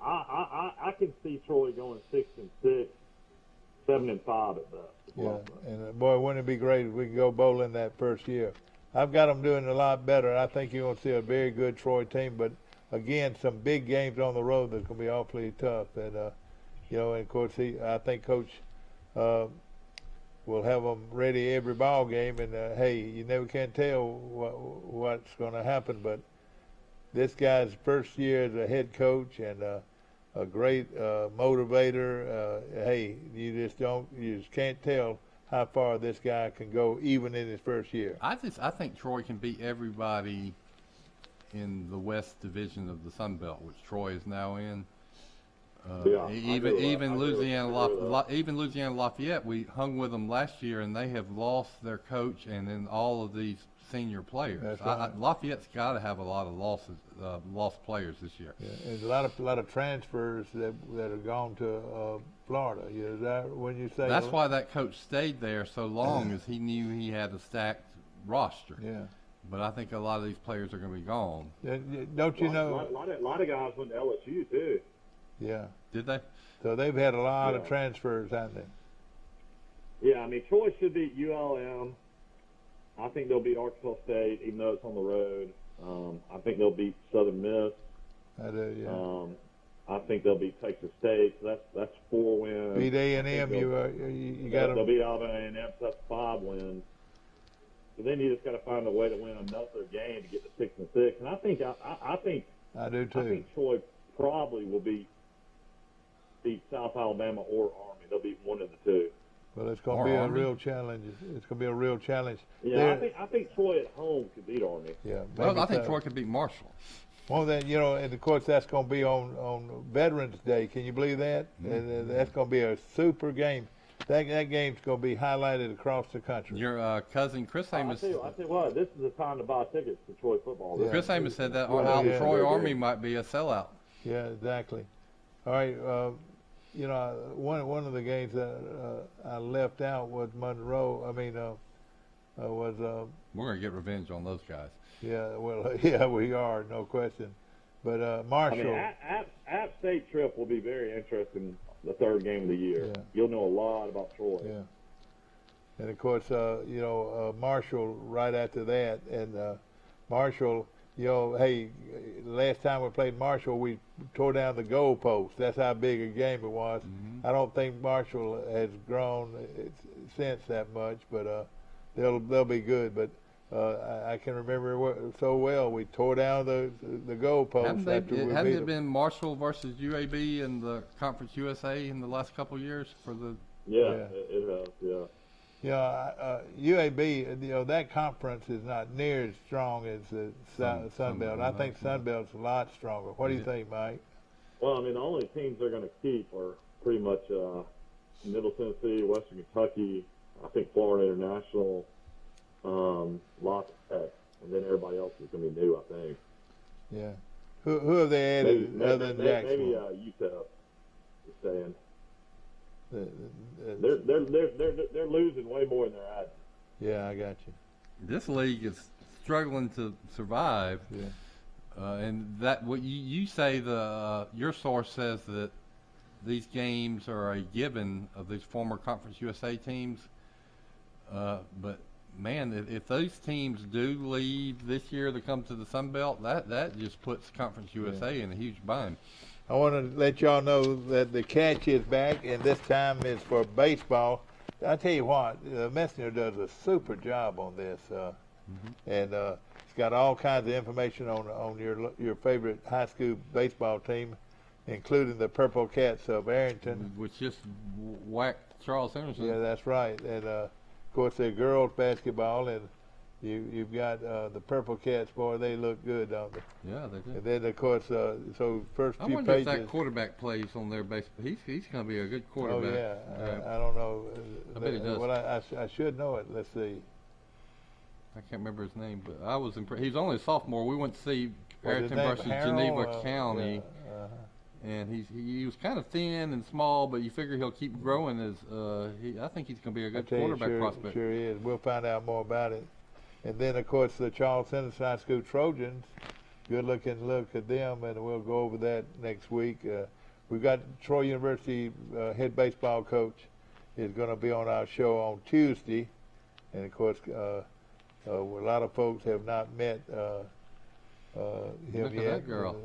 I can see Troy going 6-6, 7-5 at best. Yeah, and boy, wouldn't it be great if we could go bowling that first year? I've got them doing a lot better. I think you're going to see a very good Troy team, but again, some big games on the road that's going to be awfully tough. And, and of course, I think Coach will have them ready every ball game. And, hey, you never can tell what's going to happen. But this guy's first year as a head coach and a great motivator. Hey, you just can't tell how far this guy can go even in his first year. I think Troy can beat everybody in the West Division of the Sun Belt, which Troy is now in. Even Louisiana Lafayette, we hung with them last year, and they have lost their coach and then all of these senior players. That's right. Lafayette's got to have a lot of lost players this year. Yeah, there's a lot of transfers that have gone to Florida. Is that when you say? That's why that coach stayed there so long, is he knew he had a stacked roster. Yeah. But I think a lot of these players are going to be gone. Don't you know? A lot of guys went to LSU too. Yeah. Did they? So they've had a lot of transfers, haven't they? Yeah, I mean, Troy should beat ULM. I think they'll beat Arkansas State, even though it's on the road. I think they'll beat Southern Miss. I do, yeah. I think they'll beat Texas State. So that's 4 wins. Beat A&M. You got them. They'll beat Alabama A&M. So that's 5 wins. So then you just got to find a way to win another game to get to 6-6. And I think I do too. I think Troy probably will beat South Alabama or Army. They'll beat one of the two. Well, it's going to be a real challenge. It's going to be a real challenge. Yeah, I think Troy at home could beat Army. Yeah. Well, I think Troy could beat Marshall. Well, then, and of course that's going to be on Veterans Day. Can you believe that? And that's going to be a super game. That game's going to be highlighted across the country. Your cousin Chris Amos. I tell you what, this is the time to buy tickets to Troy football. Yeah. Chris Amos said that Troy Army might be a sellout. Yeah, exactly. All right. One of the games that I left out was Monroe. We're going to get revenge on those guys. Yeah, well, yeah, we are, no question. But Marshall. App State trip will be very interesting. The third game of the year. Yeah. You'll know a lot about Troy. Yeah. And of course, Marshall right after that, and Marshall. Hey, last time we played Marshall, we tore down the goalpost. That's how big a game it was. Mm-hmm. I don't think Marshall has grown since that much, but they'll be good. But I can remember so well. We tore down the goalpost. Hadn't it been Marshall versus UAB in the Conference USA in the last couple of years for the? Yeah, it has. Yeah. UAB, that conference is not near as strong as the Sun Belt. I think Sun Belt's a lot stronger. What do you think, Mike? Well, I mean, the only teams they're going to keep are pretty much Middle Tennessee, Western Kentucky, I think Florida International, La Tech, and then everybody else is going to be new, I think. Yeah. Who have they added other than Jacksonville? Maybe UTEP is staying. They're losing way more than they're adding. Yeah, I got you. This league is struggling to survive. Yeah. And that what you say your source says that these games are a given of these former Conference USA teams. But man, if those teams do leave this year to come to the Sun Belt, that just puts Conference USA in a huge bind. I want to let y'all know that the catch is back, and this time is for baseball. I tell you what, the Messenger does a super job on this, and it's got all kinds of information on your favorite high school baseball team, including the Purple Cats of Arrington, which just whacked Charles Henderson. Yeah, that's right, and of course the girls basketball, and you've got the Purple Cats, boy, they look good, don't they? Yeah, they do. And then, of course, so first few pages. I wonder if that quarterback plays on their base. He's going to be a good quarterback. Oh, yeah. I don't know. I bet he does. Well, I should know it. Let's see. I can't remember his name, but I was impressed. He's only a sophomore. We went to see Arrington versus Harold, Geneva County. Yeah, and he was kind of thin and small, but you figure he'll keep growing as I think he's going to be a good quarterback prospect. Sure he is. We'll find out more about it. And then, of course, the Charles Henderson High School Trojans, good-looking look at them, and we'll go over that next week. We've got Troy University head baseball coach is going to be on our show on Tuesday. And, of course, a lot of folks have not met him Look yet. at that girl.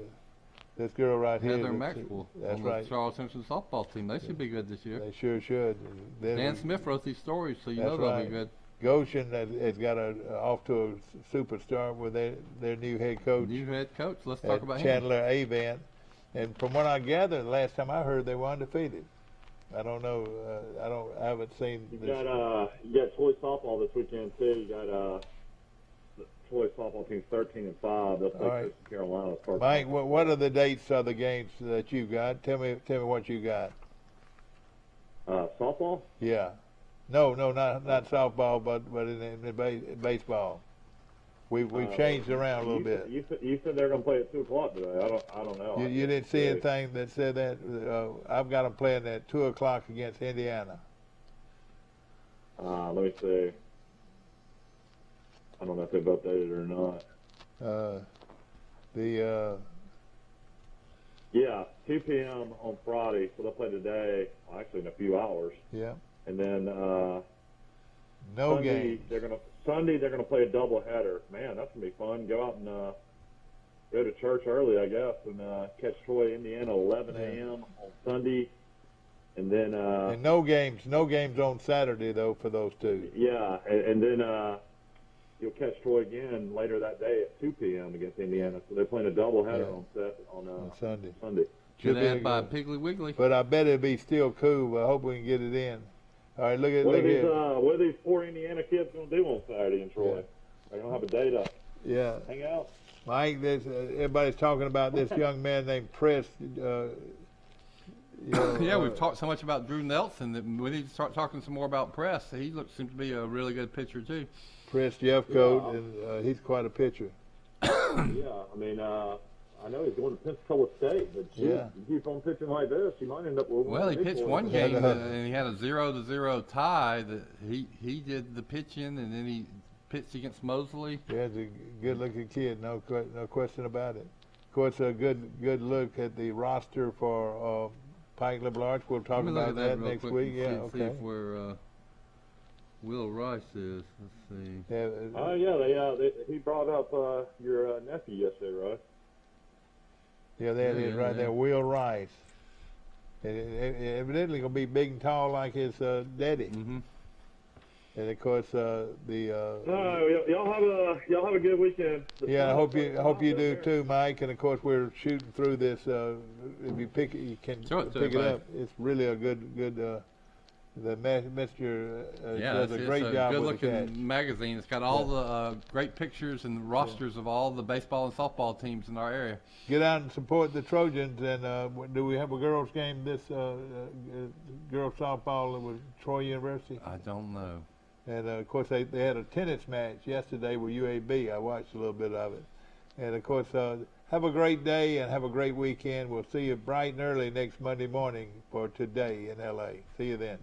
This girl right here. Heather Maxwell. That's on right. the Charles Henderson softball team. They should be good this year. They sure should. Dan Smith wrote these stories, so you know they'll be good. Goshen has got off to a superstar with their new head coach. New head coach. Let's talk about Chandler Avant. And from what I gathered, the last time I heard, they were undefeated. I don't know. I haven't seen. You got Troy softball this weekend too. You got the Troy softball team's 13-5. They'll play Christian Carolina. Mike, what are the dates of the games that you got? Tell me what you got. Softball? Yeah. No, not softball, but in baseball. We've changed around a little bit. You said they're going to play at 2:00 today. I don't know. You didn't see anything that said that. I've got them playing at 2:00 against Indiana. Let me see. I don't know if they've updated it or not. Yeah, 2 p.m. on Friday, so they'll play today. Well, actually, in a few hours. Yeah. And then no Sunday, game. Sunday they're gonna play a doubleheader. Man, that's gonna be fun. Go out and go to church early, I guess, and catch Troy, Indiana, 11 a.m. on Sunday, and then and no games on Saturday though for those two. Yeah, and then you'll catch Troy again later that day at 2 p.m. against Indiana. So they're playing a doubleheader on Sunday. Should add by Piggly Wiggly. But I bet it'll be still cool. I hope we can get it in. All right, look here. What are these poor Indiana kids going to do on Saturday in Troy? They're going to have a day to hang out. Mike, everybody's talking about this young man named Press. We've talked so much about Drew Nelson that we need to start talking some more about Press. He seems to be a really good pitcher too. Press Jeffcoat, and he's quite a pitcher. Yeah, I mean, I know he's going to Pensacola State, but you keep on pitching like this, you might end up with. Well, he pitched one game and he had a 0-0 tie. That he did the pitching, and then he pitched against Mosley. Yeah, he's a good-looking kid, no question about it. Of course, a good look at the roster for Pike Liberal Arts. We'll talk about that next week. See if where Will Rice is. Let's see. He brought up your nephew yesterday, right? Yeah, there it is right there, Will Rice. Evidently going to be big and tall like his daddy. Mm-hmm. And of course, y'all have a good weekend. I hope you do too, Mike. And of course, we're shooting through this. If you can pick it up. It's really a good The Mr. Yeah, does a great job good with the catch. looking magazine. It's got all the great pictures and rosters of all the baseball and softball teams in our area. Get out and support the Trojans. And do we have a girls' game this girls softball with Troy University? I don't know. And of course they had a tennis match yesterday with UAB. I watched a little bit of it. And of course, have a great day and have a great weekend. We'll see you bright and early next Monday morning for Today in LA. See you then.